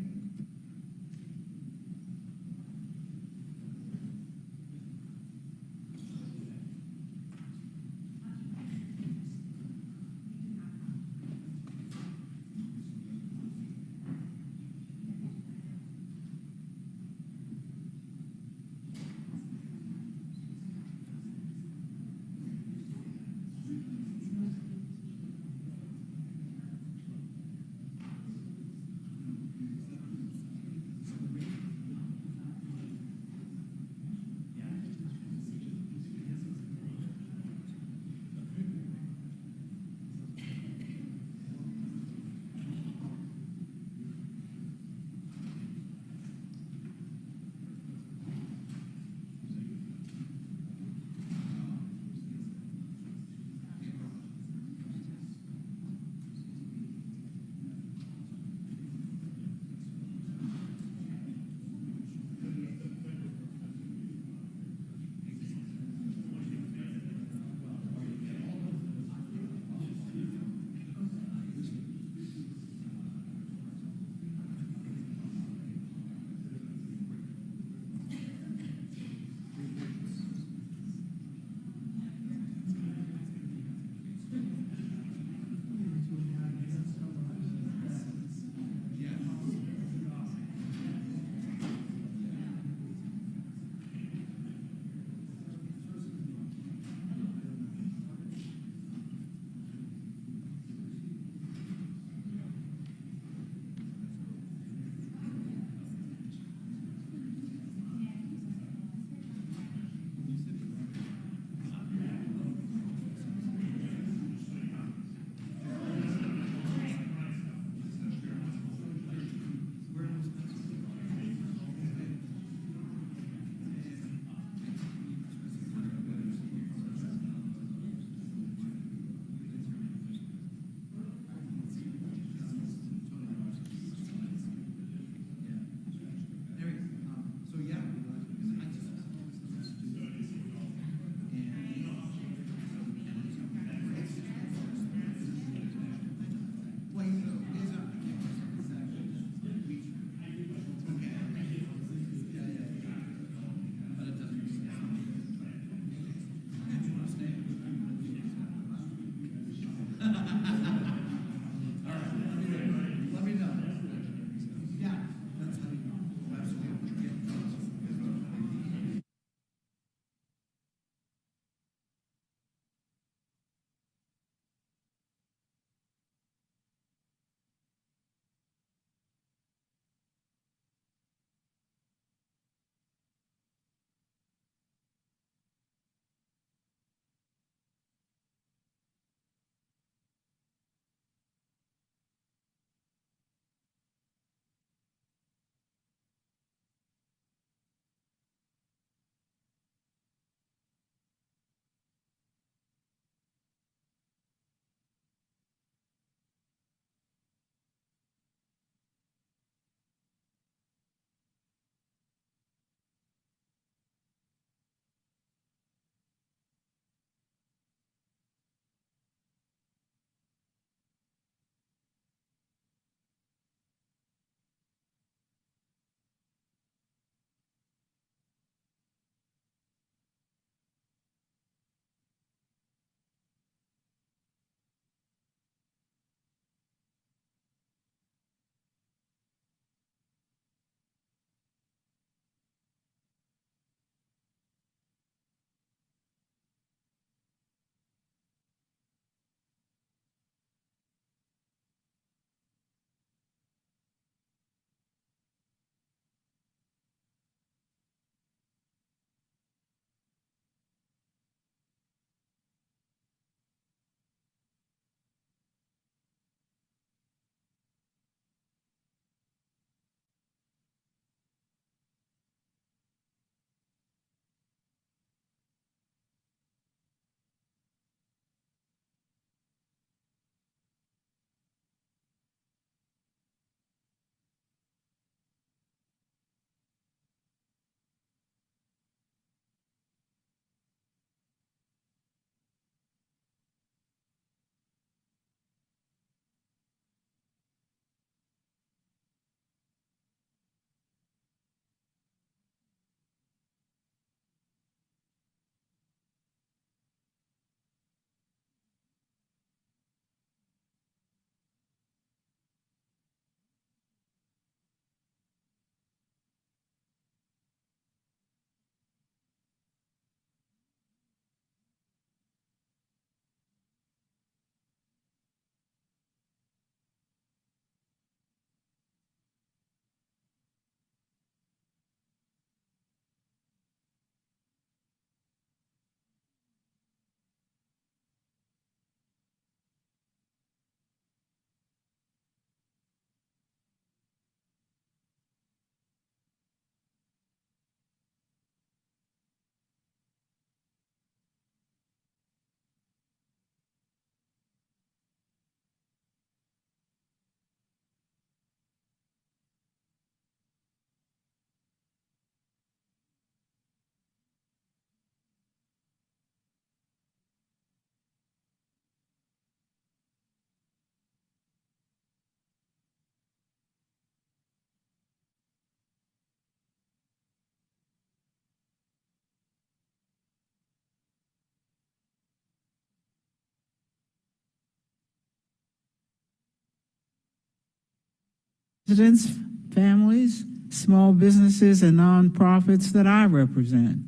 residents, families, small businesses, and nonprofits that I represent.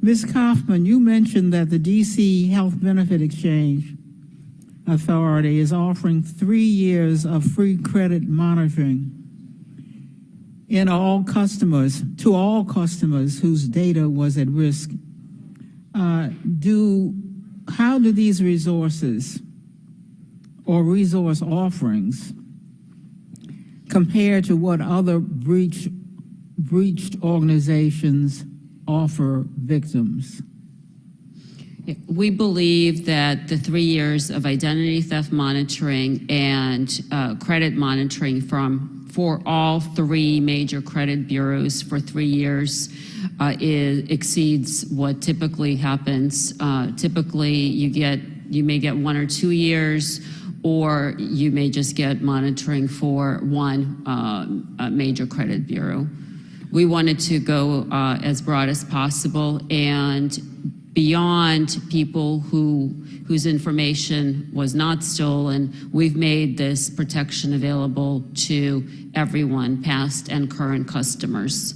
Ms. Kaufman, you mentioned that the DC Health Benefit Exchange Authority is offering 3 years of free credit monitoring to all customers whose data was at risk. How do these resources or resource offerings compare to what other breached organizations offer victims? We believe that the 3 years of identity theft monitoring and credit monitoring for all 3 major credit bureaus for 3 years exceeds what typically happens. Typically, you may get 1 or 2 years, or you may just get monitoring for one major credit bureau. We wanted to go as broad as possible and beyond people whose information was not stolen. We've made this protection available to everyone, past and current customers.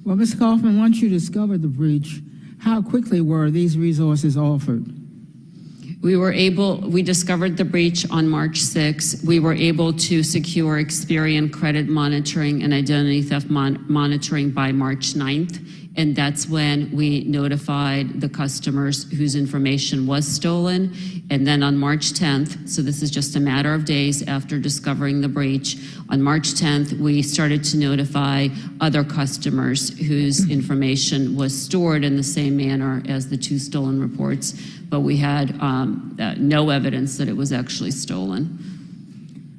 Well, Ms. Kaufman, once you discovered the breach, how quickly were these resources offered? We discovered the breach on March 6th. We were able to secure Experian credit monitoring and identity theft monitoring by March 9th. And that's when we notified the customers whose information was stolen. And then on March 10th, so this is just a matter of days after discovering the breach, on March 10th, we started to notify other customers whose information was stored in the same manner as the 2 stolen reports, but we had no evidence that it was actually stolen.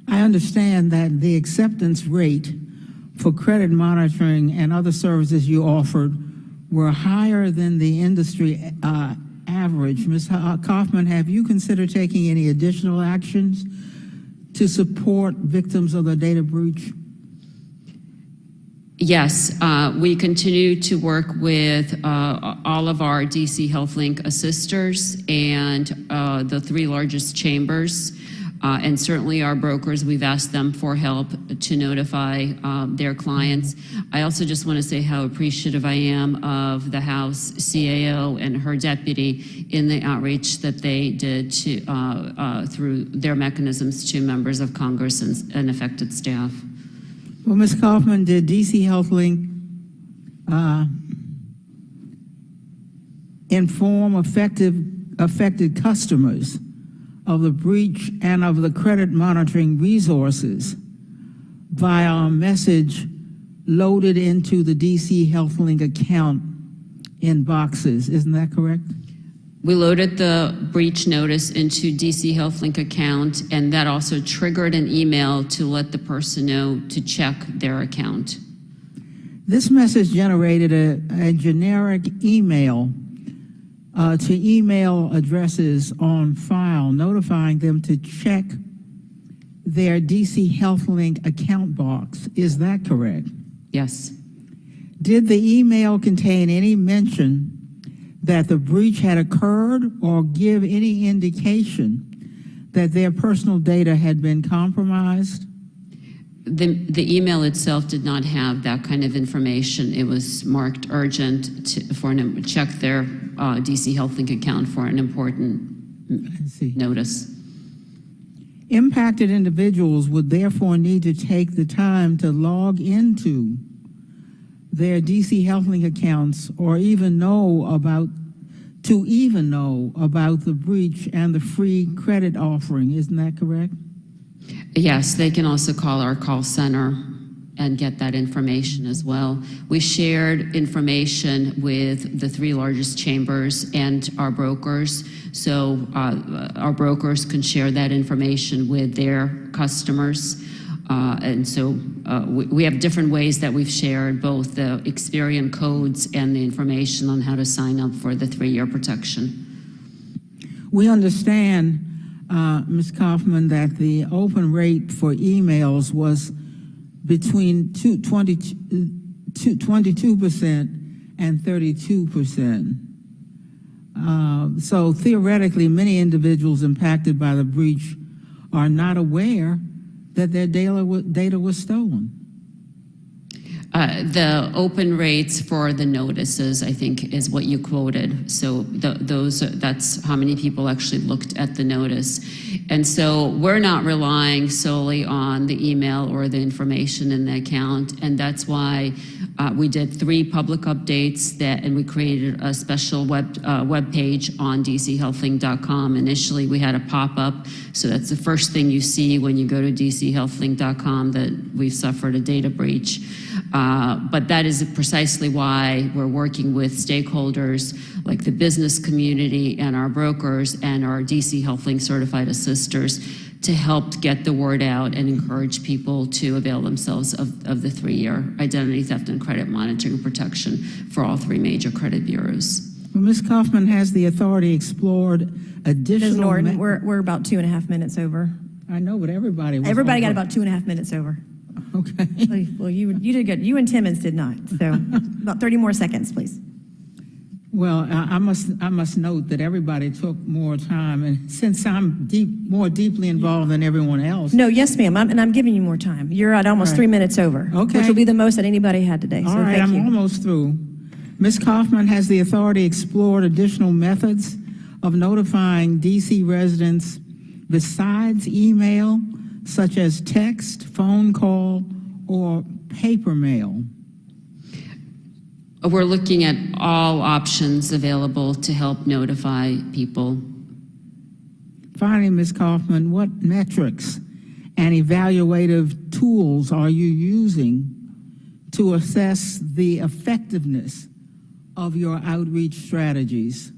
I understand that the acceptance rate for credit monitoring and other services you offered were higher than the industry average. Ms. Kaufman, have you considered taking any additional actions to support victims of the data breach? Yes, we continue to work with all of our DC HealthLink assisters and the 3 largest chambers. And certainly our brokers, we've asked them for help to notify their clients. I also just want to say how appreciative I am of the House CAO and her deputy in the outreach that they did through their mechanisms to members of Congress and affected staff. Well, Ms. Kaufman, did DC HealthLink inform affected customers of the breach and of the credit monitoring resources via a message loaded into the DC HealthLink account in boxes? Isn't that correct? We loaded the breach notice into DC HealthLink account, and that also triggered an email to let the person know to check their account. This message generated a generic email to email addresses on file, notifying them to check their DC HealthLink account box. Is that correct? Yes. Did the email contain any mention that the breach had occurred or give any indication that their personal data had been compromised? The email itself did not have that kind of information. It was marked urgent to check their DC HealthLink account for an important notice. Impacted individuals would therefore need to take the time to log into their DC HealthLink accounts or even know about the breach and the free credit offering. Isn't that correct? Yes, they can also call our call center and get that information as well. We shared information with the 3 largest chambers and our brokers, so our brokers can share that information with their customers. And so we have different ways that we've shared both the Experian codes and the information on how to sign up for the 3-year protection. We understand, Ms. Kaufman, that the open rate for emails was between 22% and 32%. So theoretically, many individuals impacted by the breach are not aware that their data was stolen? The open rates for the notices, I think, is what you quoted. So that's how many people actually looked at the notice. And so we're not relying solely on the email or the information in the account. And that's why we did 3 public updates and we created a special web page on dchealthlink.com. Initially, we had a pop-up. So that's the first thing you see when you go to dchealthlink.com, that we've suffered a data breach. But that is precisely why we're working with stakeholders like the business community and our brokers and our DC HealthLink certified assisters to help get the word out and encourage people to avail themselves of the 3-year identity theft and credit monitoring protection for all 3 major credit bureaus. Well, Ms. Kaufman, has the authority explored additional... Ms. Norton, we're about 2.5 minutes over. I know, but everybody was Everybody over. got about 2.5 minutes over. Okay. Well, you did good. You and Timmons did not. So about 30 more seconds, please. Well, I must note that everybody took more time, and since I'm more deeply involved than everyone else. No, yes, ma'am, and I'm giving you more time. You're at almost 3 minutes over, Okay. which will be the most that anybody had today. All So right, thank I'm you. almost through. Ms. Kaufman, has the authority explored additional methods of notifying DC residents besides email, such as text, phone call, or paper mail? We're looking at all options available to help notify people. Finally, Ms. Kaufman, what metrics and evaluative tools are you using to assess the effectiveness of your outreach strategies?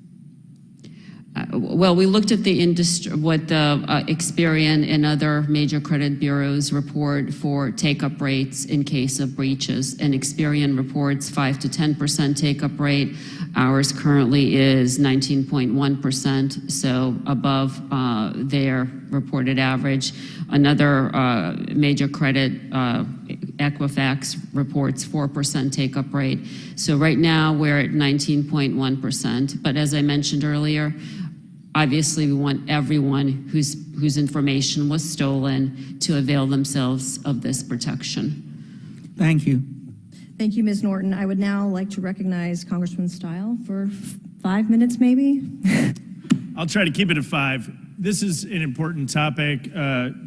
Well, we looked at the industry, what the Experian and other major credit bureaus report for take-up rates in case of breaches. And Experian reports 5 to 10% take-up rate. Ours currently is 19.1%, so above their reported average. Another major credit, Equifax, reports 4% take-up rate. So right now we're at 19.1%. But as I mentioned earlier, obviously, we want everyone whose information was stolen to avail themselves of this protection. Thank you. Thank you, Ms. Norton. I would now like to recognize Congressman Stile for 5 minutes, maybe. I'll try to keep it at 5. This is an important topic.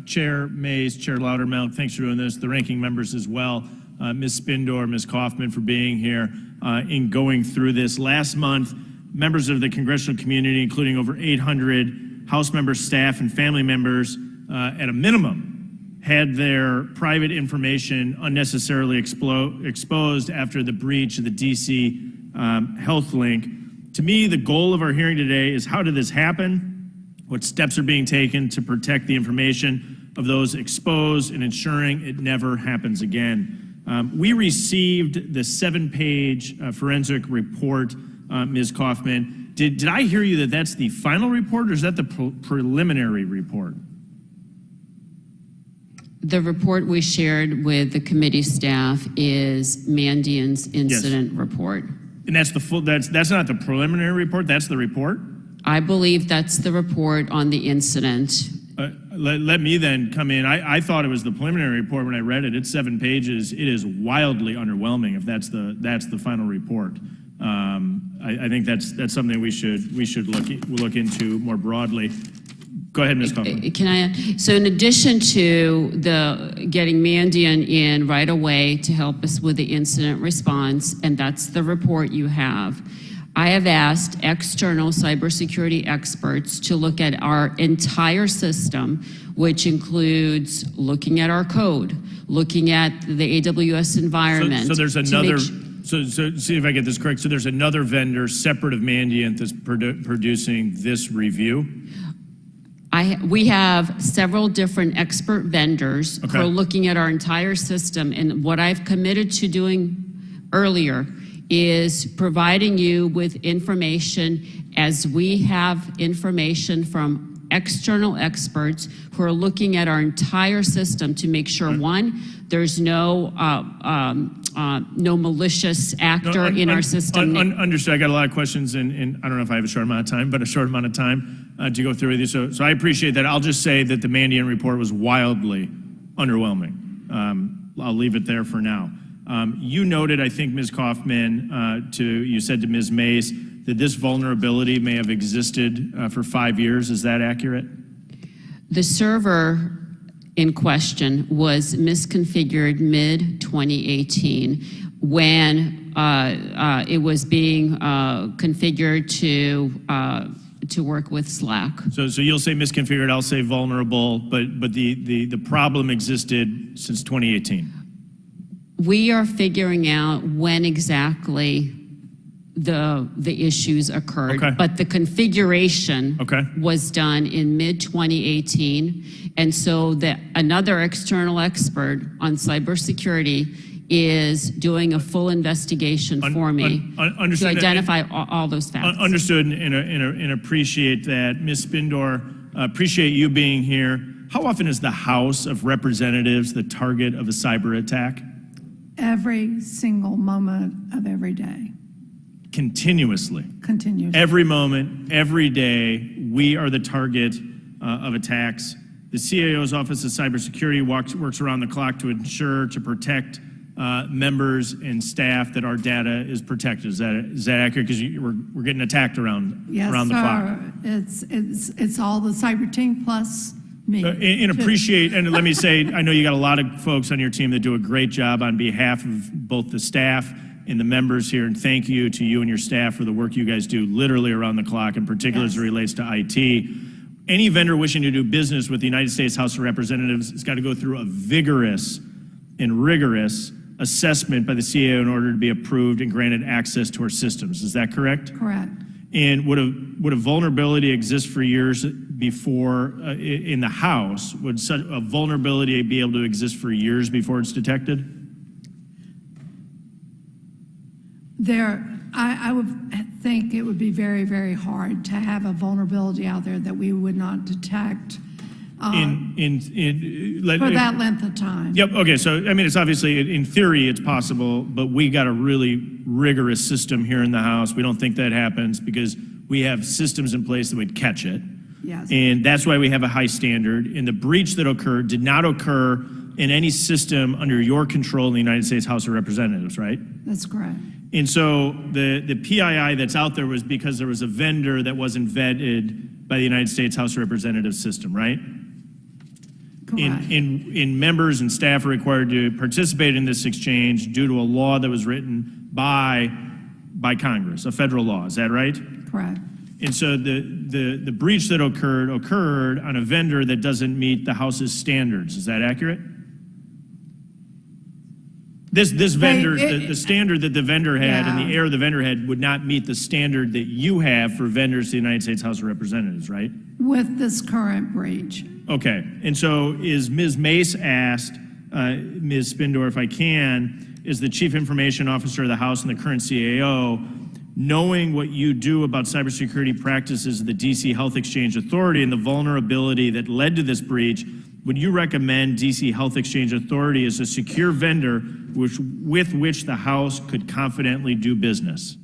Chair Mays, Chair Loudermilk, thanks for doing this. The ranking members as well. Ms. Spindor, Ms. Kaufman for being here in going through this. Last month, members of the congressional community, including over 800 House members, staff, and family members, at a minimum, had their private information unnecessarily exposed after the breach of the DC HealthLink. To me, the goal of our hearing today is how did this happen? What steps are being taken to protect the information of those exposed and ensuring it never happens again? We received the 7-page forensic report, Ms. Kaufman. Did I hear you that that's the final report, or is that the preliminary report? The report we shared with the committee staff is Mandian's incident report. And that's the full. That's not the preliminary report. That's the report. I believe that's the report on the incident. Let me then come in. I thought it was the preliminary report when I read it. It's 7 pages. It is wildly underwhelming if that's the final report. I think that's something we should look into more broadly. Go ahead, Ms. Kaufman. Can I? So in addition to the getting Mandian in right away to help us with the incident response, and that's the report you have, I have asked external cybersecurity experts to look at our entire system, which includes looking at our code, looking at the AWS environment. So there's another. So see if I get this correct. So there's another vendor separate of Mandiant that's producing this review. We have several different expert vendors who are looking at our entire system, and what I've committed to doing earlier is providing you with information as we have information from external experts who are looking at our entire system to make sure, one, there's no malicious actor in our system. Understood. I got a lot of questions, and I don't know if I have a short amount of time, but a short amount of time to go through with you. So I appreciate that. I'll just say that the Mandiant report was wildly underwhelming. I'll leave it there for now. You noted, I think, Ms. Kaufman, you said to Ms. Mays that this vulnerability may have existed for 5 years. Is that accurate? The server in question was misconfigured mid-2018 when it was being configured to work with Slack. So you'll say misconfigured, I'll say vulnerable, but the problem existed since 2018. We are figuring out when exactly the issues occurred, Okay. but the configuration Okay. was done in mid-2018, and so another external expert on cybersecurity is doing a full investigation for me to Understood. identify all those facts. Understood and appreciate that. Ms. Spindor, appreciate you being here. How often is the House of Representatives the target of a cyber attack? Every single moment of every day, Continuously. continues. Every moment, every day, we are the target of attacks. The CAO's Office of Cybersecurity works around the clock to ensure, to protect members and staff that our data is protected. Is that accurate? Because we're getting attacked around Yes, the clock. It's all the cyber team plus me. And appreciate, and let me say, I know you got a lot of folks on your team that do a great job on behalf of both the staff and the members here, and thank you to you and your staff for the work you guys do literally around the clock, in particular as it relates to IT. Any vendor wishing to do business with the United States House of Representatives has got to go through a vigorous and rigorous assessment by the CAO in order to be approved and granted access to our systems. Is that correct? Correct. And would a vulnerability exist for years before in the House? Would such a vulnerability be able to exist for years before it's detected? I would think it would be very, very hard to have a vulnerability out there that we would not detect for that length of time. Yep, okay, so, I mean, it's obviously, in theory, it's possible, but we got a really rigorous system here in the House. We don't think that happens because we have systems in place that would catch it. Yes. And that's why we have a high standard. And the breach that occurred did not occur in any system under your control in the United States House of Representatives, right? That's correct. And so the PII that's out there was because there was a vendor that wasn't vetted by the United States House of Representatives system, right? Correct. In members and staff are required to participate in this exchange due to a law that was written by Congress, a federal law. Is that right? Correct. And so the breach that occurred on a vendor that doesn't meet the House's standards. Is that accurate? This vendor, the standard that the vendor had and the error the vendor had would not meet the standard that you have for vendors to the United States House of Representatives, right? With this current breach. Okay, and so is Ms. Mace asked, Ms. Spindor, if I can, is the Chief Information Officer of the House and the current CAO, knowing what you do about cybersecurity practices of the DC Health Exchange Authority and the vulnerability that led to this breach, would you recommend DC Health Exchange Authority as a secure vendor with which the House could confidently do business?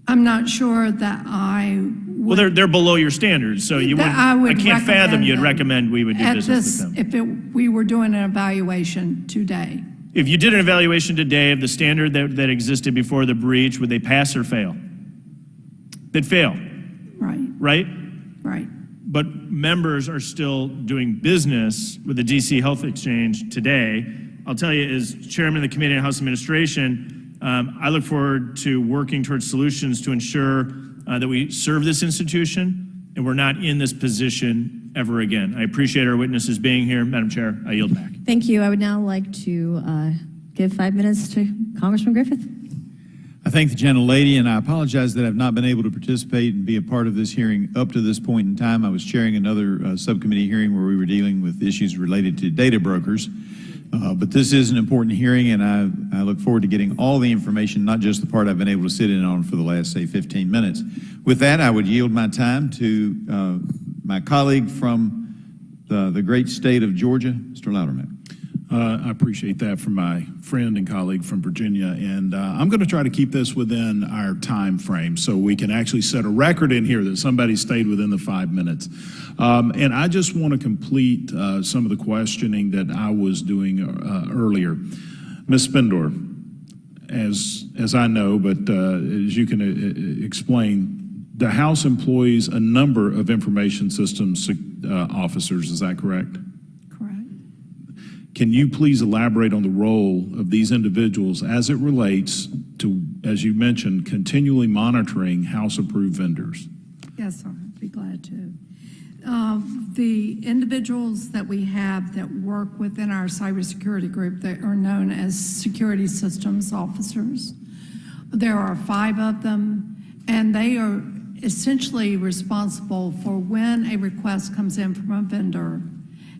I'm not sure that I would. Well, they're below your standards, so you I I can't fathom you'd recommend we would do business with them. We were doing an evaluation today. If you did an evaluation today of the standard that existed before the breach, would they pass or fail? They'd fail, Right, right? right. But members are still doing business with the DC Health Exchange today. I'll tell you, as chairman of the Committee on House Administration, I look forward to working towards solutions to ensure that we serve this institution and we're not in this position ever again. I appreciate our witnesses being here. Madam Chair, I yield back. Thank you. I would now like to give 5 minutes to Congressman Griffith. I thank the gentlelady, and I apologize that I've not been able to participate and be a part of this hearing up to this point in time. I was chairing another subcommittee hearing where we were dealing with issues related to data brokers. But this is an important hearing, and I look forward to getting all the information, not just the part I've been able to sit in on for the last, say, 15 minutes. With that, I would yield my time to my colleague from the great state of Georgia, Mr. Loudermilk. I appreciate that from my friend and colleague from Virginia, and I'm going to try to keep this within our time frame so we can actually set a record in here that somebody stayed within the 5 minutes. And I just want to complete some of the questioning that I was doing earlier. Ms. Spindor, as I know, but as you can explain, the House employs a number of information systems officers, is that correct? Can you please elaborate on the role of these individuals as it relates to, as you mentioned, continually monitoring House-approved vendors? Yes, sir. I'd be glad to. The individuals that we have that work within our cybersecurity group that are known as security systems officers, there are 5 of them, and they are essentially responsible for when a request comes in from a vendor,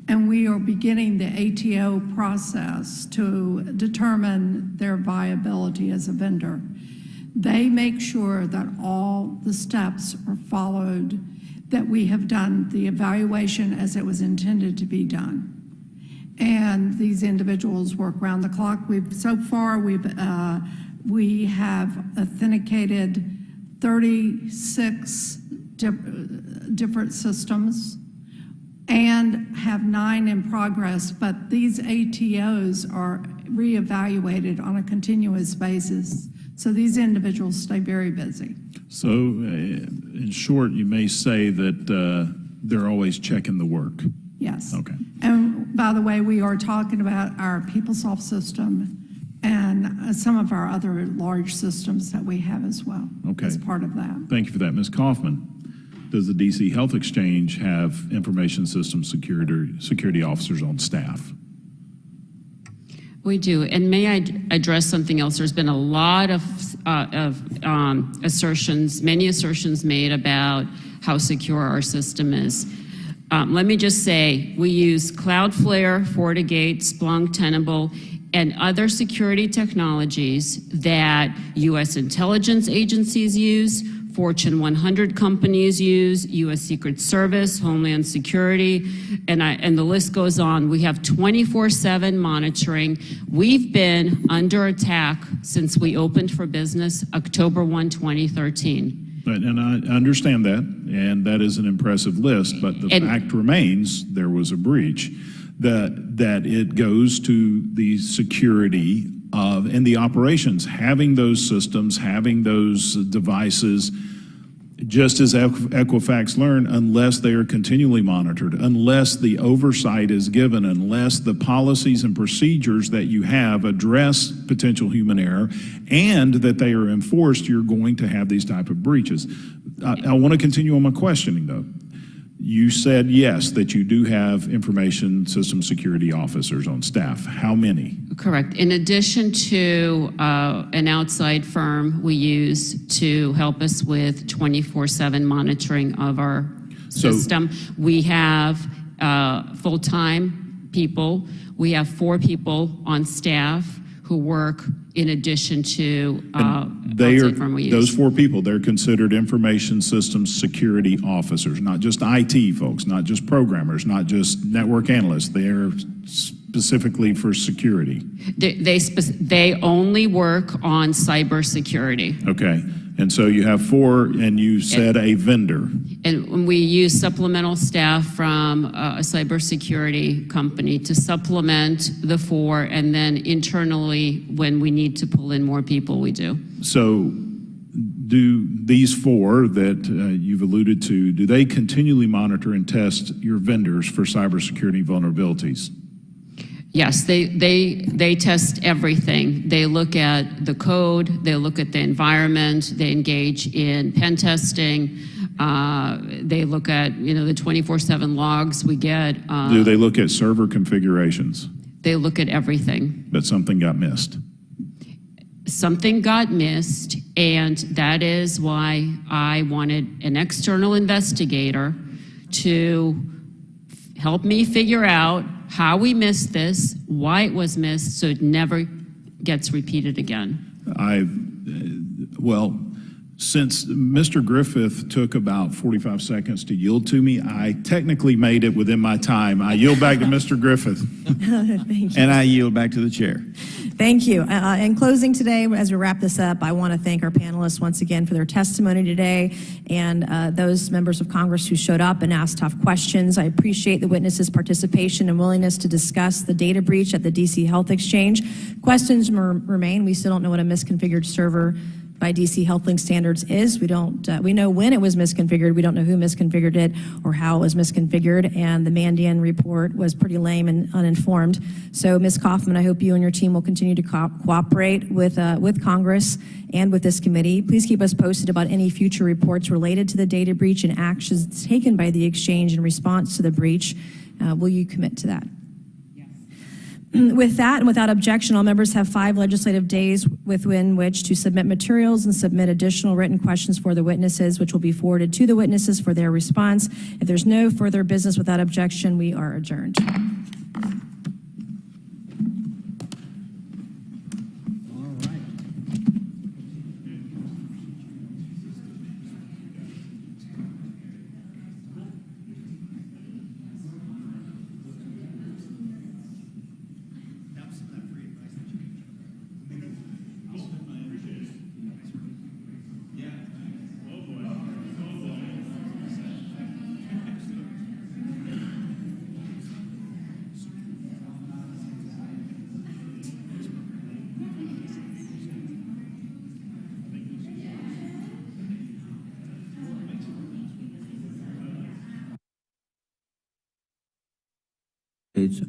and we are beginning the ATO process to determine their viability as a vendor. They make sure that all the steps are followed, that we have done the evaluation as it was intended to be done. And these individuals work around the clock. So far, we have authenticated 36 different systems and have 9 in progress, but these ATOs are reevaluated on a continuous basis. So these individuals stay very busy. So, in short, you may say that they're always checking the work. Yes. Okay. And by the way, we are talking about our PeopleSoft system and some of our other large systems that we have as well. Okay. As part of that. Thank you for that. Ms. Kaufman, does the DC Health Exchange have information system security officers on staff? We do, and may I address something else? There's been a lot of assertions, many assertions made about how secure our system is. Let me just say, we use Cloudflare, FortiGate, Splunk, Tenable, and other security technologies that U.S. intelligence agencies use, Fortune 100 companies use, U.S. Secret Service, Homeland Security, and the list goes on. We have 24/7 monitoring. We've been under attack since we opened for business October 1, 2013. And I understand that, and that is an impressive list, but the fact remains there was a breach. That it goes to the security of and the operations, having those systems, having those devices, just as Equifax learned, unless they are continually monitored, unless the oversight is given, unless the policies and procedures that you have address potential human error, and that they are enforced, you're going to have these type of breaches. I want to continue on my questioning, though. You said, yes, that you do have information system security officers on staff. How many? Correct. In addition to an outside firm we use to help us with 24/7 monitoring of our system, we have full-time people. We have 4 people on staff who work in addition to outside firm we use. Those 4 people, they're considered information systems security officers, not just IT folks, not just programmers, not just network analysts. They're specifically for security. They only work on cybersecurity. Okay. And so you have 4, and you said a vendor. And we use supplemental staff from a cybersecurity company to supplement the 4, and then internally, when we need to pull in more people, we do. So do these 4 that you've alluded to, do they continually monitor and test your vendors for cybersecurity vulnerabilities? Yes, they test everything. They look at the code, they look at the environment, they engage in pen testing, they look at the 24/7 logs we get. Do they look at server configurations? They look at everything. But something got missed. Something got missed, and that is why I wanted an external investigator to help me figure out how we missed this, why it was missed, so it never gets repeated again. Well, Since Mr. Griffith took about 45 seconds to yield to me, I technically made it within my time. I yield back to Mr. Griffith. Thank you. And I yield back to the chair. Thank you. In closing today, as we wrap this up, I want to thank our panelists once again for their testimony today and those members of Congress who showed up and asked tough questions. I appreciate the witnesses' participation and willingness to discuss the data breach at the DC Health Exchange. Questions remain. We still don't know what a misconfigured server by DC HealthLink standards is. We know when it was misconfigured. We don't know who misconfigured it or how it was misconfigured. And the Mandian report was pretty lame and uninformed. So, Ms. Kaufman, I hope you and your team will continue to cooperate with Congress and with this committee. Please keep us posted about any future reports related to the data breach and actions taken by the exchange in response to the breach. Will you commit to that? With that and without objection, all members have 5 legislative days within which to submit materials and submit additional written questions for the witnesses, which will be forwarded to the witnesses for their response. If there's no further business without objection, we are adjourned.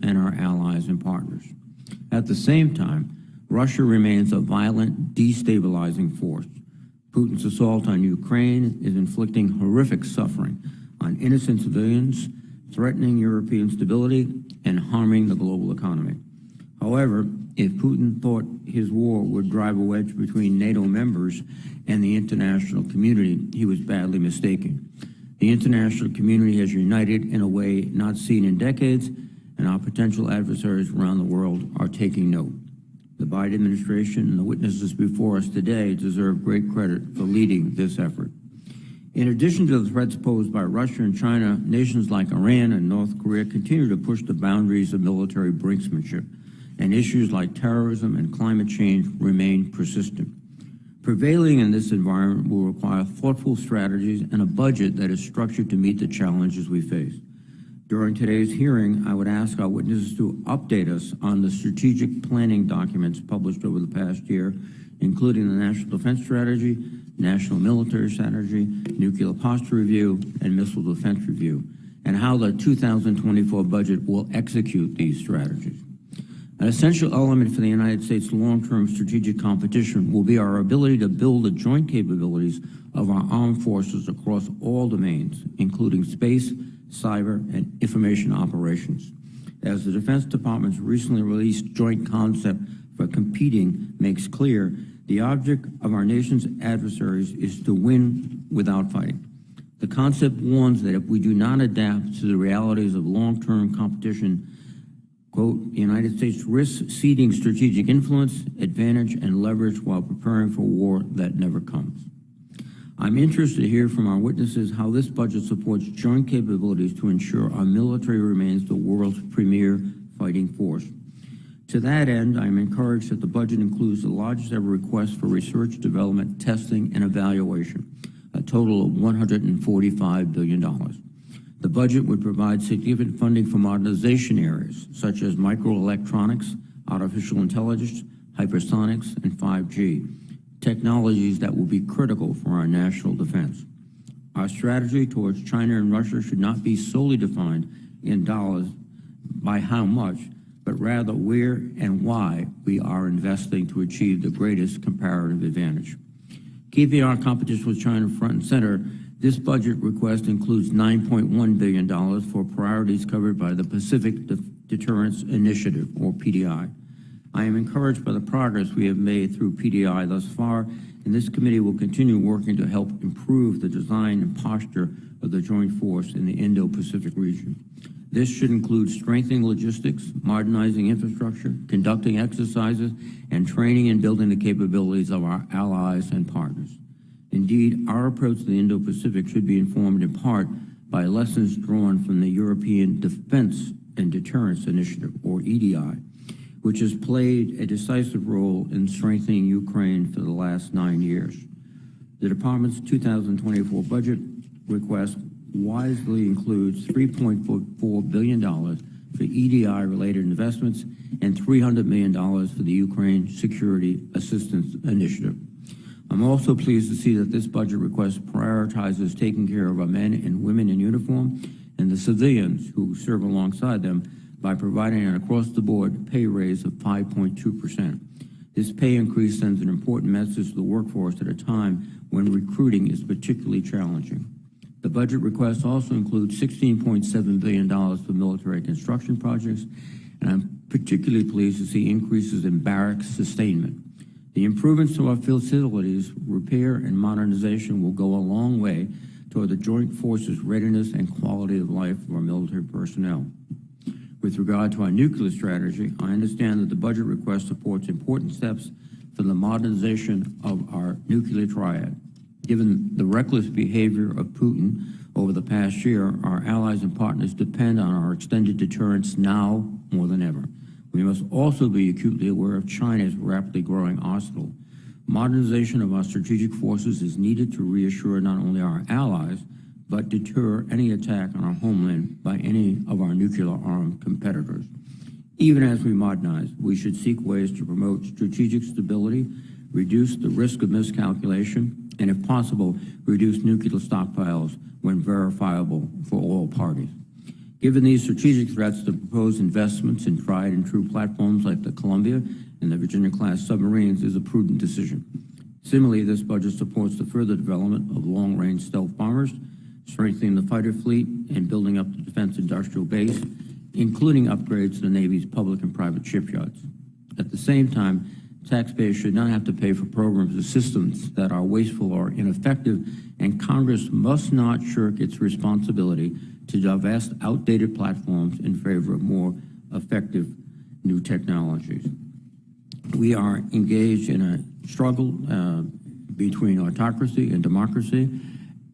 And our allies and partners. At the same time, Russia remains a violent, destabilizing force. Putin's assault on Ukraine is inflicting horrific suffering on innocent civilians, threatening European stability, and harming the global economy. However, if Putin thought his war would drive a wedge between NATO members and the international community, he was badly mistaken. The international community has united in a way not seen in decades, and our potential adversaries around the world are taking note. The Biden administration and the witnesses before us today deserve great credit for leading this effort. In addition to the threats posed by Russia and China, nations like Iran and North Korea continue to push the boundaries of military brinksmanship, and issues like terrorism and climate change remain persistent. Prevailing in this environment will require thoughtful strategies and a budget that is structured to meet the challenges we face. During today's hearing, I would ask our witnesses to update us on the strategic planning documents published over the past year, including the National Defense Strategy, National Military Strategy, Nuclear Posture Review, and Missile Defense Review, and how the 2024 budget will execute these strategies. An essential element for the United States' long-term strategic competition will be our ability to build the joint capabilities of our armed forces across all domains, including space, cyber, and information operations. As the Defense Department's recently released joint concept for competing makes clear, the object of our nation's adversaries is to win without fighting. The concept warns that if we do not adapt to the realities of long-term competition, quote, the United States risks ceding strategic influence, advantage, and leverage while preparing for war that never comes. I'm interested to hear from our witnesses how this budget supports joint capabilities to ensure our military remains the world's premier fighting force. To that end, I'm encouraged that the budget includes the largest ever request for research, development, testing, and evaluation, a total of $145 billion. The budget would provide significant funding for modernization areas such as microelectronics, artificial intelligence, hypersonics, and 5G. Technologies that will be critical for our national defense. Our strategy towards China and Russia should not be solely defined in dollars by how much, but rather where and why we are investing to achieve the greatest comparative advantage. Keeping our competition with China front and center, this budget request includes $9.1 billion for priorities covered by the Pacific Deterrence Initiative, or PDI. I am encouraged by the progress we have made through PDI thus far, and this committee will continue working to help improve the design and posture of the joint force in the Indo-Pacific region. This should include strengthening logistics, modernizing infrastructure, conducting exercises, and training and building the capabilities of our allies and partners. Indeed, our approach to the Indo-Pacific should be informed in part by lessons drawn from the European Defense and Deterrence Initiative, or EDI, which has played a decisive role in strengthening Ukraine for the last 9 years. The Department's 2024 budget request wisely includes $3.4 billion for EDI-related investments and $300 million for the Ukraine Security Assistance Initiative. I'm also pleased to see that this budget request prioritizes taking care of our men and women in uniform and the civilians who serve alongside them by providing an across-the-board pay raise of 5.2%. This pay increase sends an important message to the workforce at a time when recruiting is particularly challenging. The budget request also includes $16.7 billion for military construction projects, and I'm particularly pleased to see increases in barracks sustainment. The improvements to our facilities, repair, and modernization will go a long way toward the joint forces' readiness and quality of life of our military personnel. With regard to our nuclear strategy, I understand that the budget request supports important steps for the modernization of our nuclear triad. Given the reckless behavior of Putin over the past year, our allies and partners depend on our extended deterrence now more than ever. We must also be acutely aware of China's rapidly growing arsenal. Modernization of our strategic forces is needed to reassure not only our allies, but deter any attack on our homeland by any of our nuclear-armed competitors. Even as we modernize, we should seek ways to promote strategic stability, reduce the risk of miscalculation, and if possible, reduce nuclear stockpiles when verifiable for all parties. Given these strategic threats, the proposed investments in tried and true platforms like the Columbia and the Virginia-class submarines is a prudent decision. Similarly, this budget supports the further development of long-range stealth bombers, strengthening the fighter fleet, and building up the defense industrial base, including upgrades to the Navy's public and private shipyards. At the same time, taxpayers should not have to pay for programs or systems that are wasteful or ineffective, and Congress must not shirk its responsibility to divest outdated platforms in favor of more effective new technologies. We are engaged in a struggle between autocracy and democracy,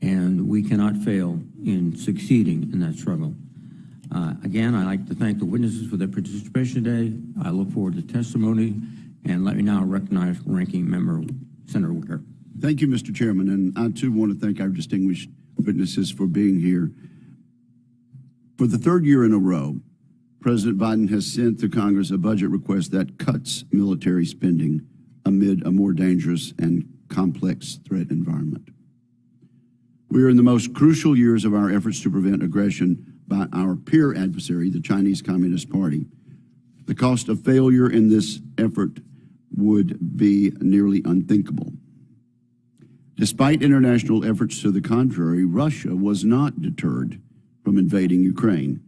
and we cannot fail in succeeding in that struggle. Again, I'd like to thank the witnesses for their participation today. I look forward to testimony, and let me now recognize Ranking Member Senator Wicker. Thank you, Mr. Chairman, and I too want to thank our distinguished witnesses for being here. For the third year in a row, President Biden has sent to Congress a budget request that cuts military spending amid a more dangerous and complex threat environment. We are in the most crucial years of our efforts to prevent aggression by our peer adversary, the Chinese Communist Party. The cost of failure in this effort would be nearly unthinkable. Despite international efforts to the contrary, Russia was not deterred from invading Ukraine,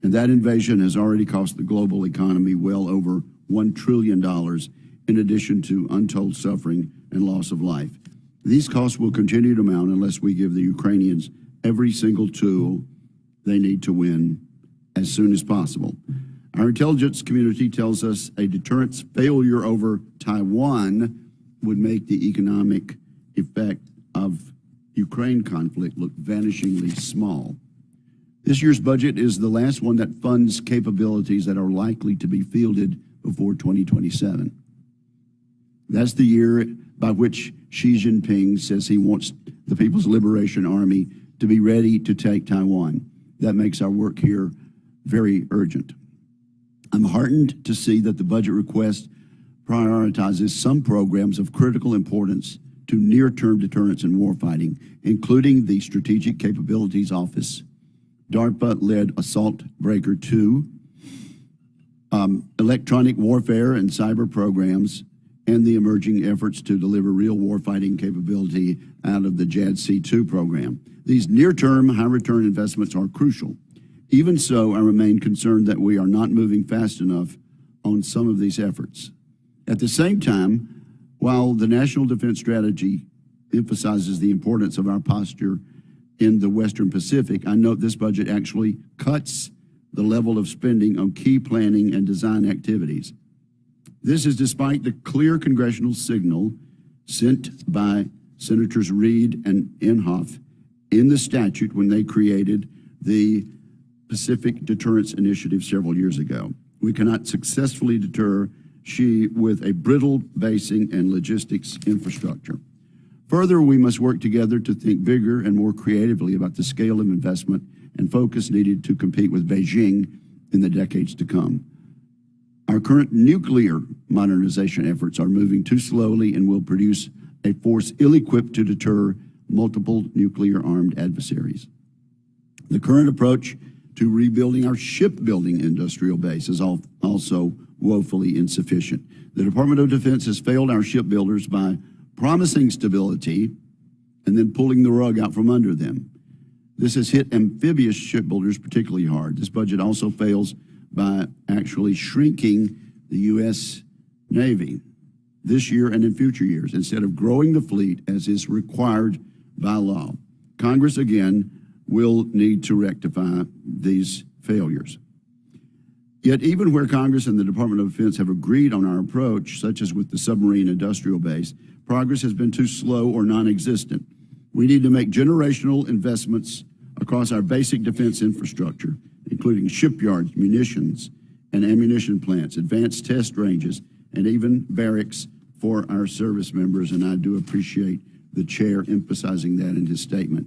and that invasion has already cost the global economy well over $1 trillion, in addition to untold suffering and loss of life. These costs will continue to mount unless we give the Ukrainians every single tool they need to win as soon as possible. Our intelligence community tells us a deterrence failure over Taiwan would make the economic effect of Ukraine conflict look vanishingly small. This year's budget is the last one that funds capabilities that are likely to be fielded before 2027. That's the year by which Xi Jinping says he wants the People's Liberation Army to be ready to take Taiwan. That makes our work here very urgent. I'm heartened to see that the budget request prioritizes some programs of critical importance to near-term deterrence and warfighting, including the Strategic Capabilities Office, DARPA-led Assault Breaker 2, electronic warfare and cyber programs, and the emerging efforts to deliver real warfighting capability out of the JADC2 program. These near-term, high-return investments are crucial. Even so, I remain concerned that we are not moving fast enough on some of these efforts. At the same time, while the National Defense Strategy emphasizes the importance of our posture in the Western Pacific, I note this budget actually cuts the level of spending on key planning and design activities. This is despite the clear congressional signal sent by Senators Reid and Inhofe in the statute when they created the Pacific Deterrence Initiative several years ago. We cannot successfully deter Xi with a brittle basing and logistics infrastructure. Further, we must work together to think bigger and more creatively about the scale of investment and focus needed to compete with Beijing in the decades to come. Our current nuclear modernization efforts are moving too slowly and will produce a force ill-equipped to deter multiple nuclear-armed adversaries. The current approach to rebuilding our shipbuilding industrial base is also woefully insufficient. The Department of Defense has failed our shipbuilders by promising stability and then pulling the rug out from under them. This has hit amphibious shipbuilders particularly hard. This budget also fails by actually shrinking the U.S. Navy this year and in future years instead of growing the fleet as is required by law. Congress, again, will need to rectify these failures. Yet even where Congress and the Department of Defense have agreed on our approach, such as with the submarine industrial base, progress has been too slow or non-existent. We need to make generational investments across our basic defense infrastructure, including shipyards, munitions, and ammunition plants, advanced test ranges, and even barracks for our service members, and I do appreciate the chair emphasizing that in his statement.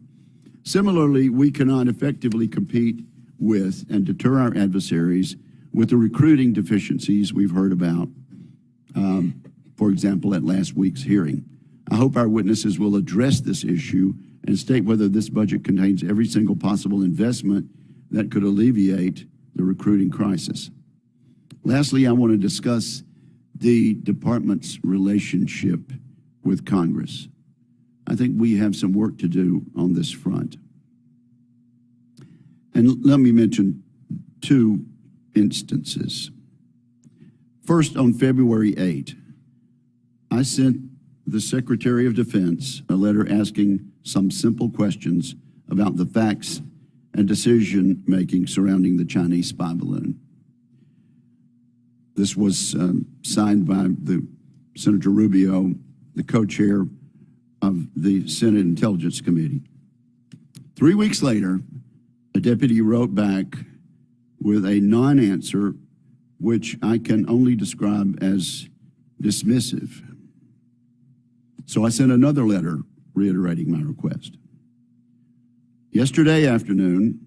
Similarly, we cannot effectively compete with and deter our adversaries with the recruiting deficiencies we've heard about, for example, at last week's hearing. I hope our witnesses will address this issue and state whether this budget contains every single possible investment that could alleviate the recruiting crisis. Lastly, I want to discuss the department's relationship with Congress. I think we have some work to do on this front. And let me mention two instances. First, on February 8, I sent the Secretary of Defense a letter asking some simple questions about the facts and decision-making surrounding the Chinese spy balloon. This was signed by Senator Rubio, the co-chair of the Senate Intelligence Committee. 3 weeks later, a deputy wrote back with a non-answer, which I can only describe as dismissive. So I sent another letter reiterating my request. Yesterday afternoon,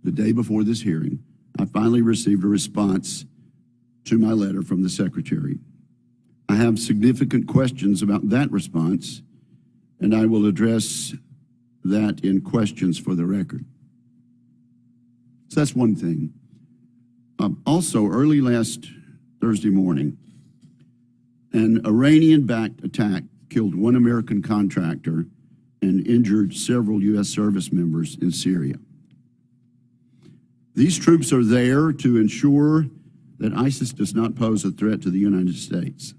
the day before this hearing, I finally received a response to my letter from the Secretary. I have significant questions about that response, and I will address that in questions for the record. So that's one thing. Also, early last Thursday morning, an Iranian-backed attack killed one American contractor and injured several U.S. service members in Syria. These troops are there to ensure that ISIS does not pose a threat to the United States.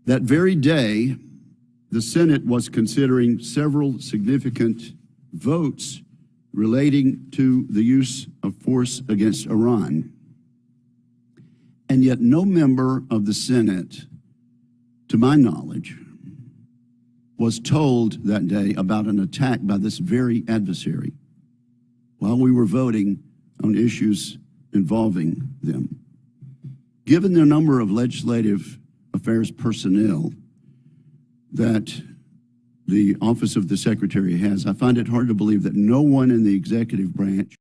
That very day, the Senate was considering several significant votes relating to the use of force against Iran. And yet no member of the Senate, to my knowledge, was told that day about an attack by this very adversary while we were voting on issues involving them. Given the number of legislative affairs personnel that the Office of the Secretary has, I find it hard to believe that no one in the executive branch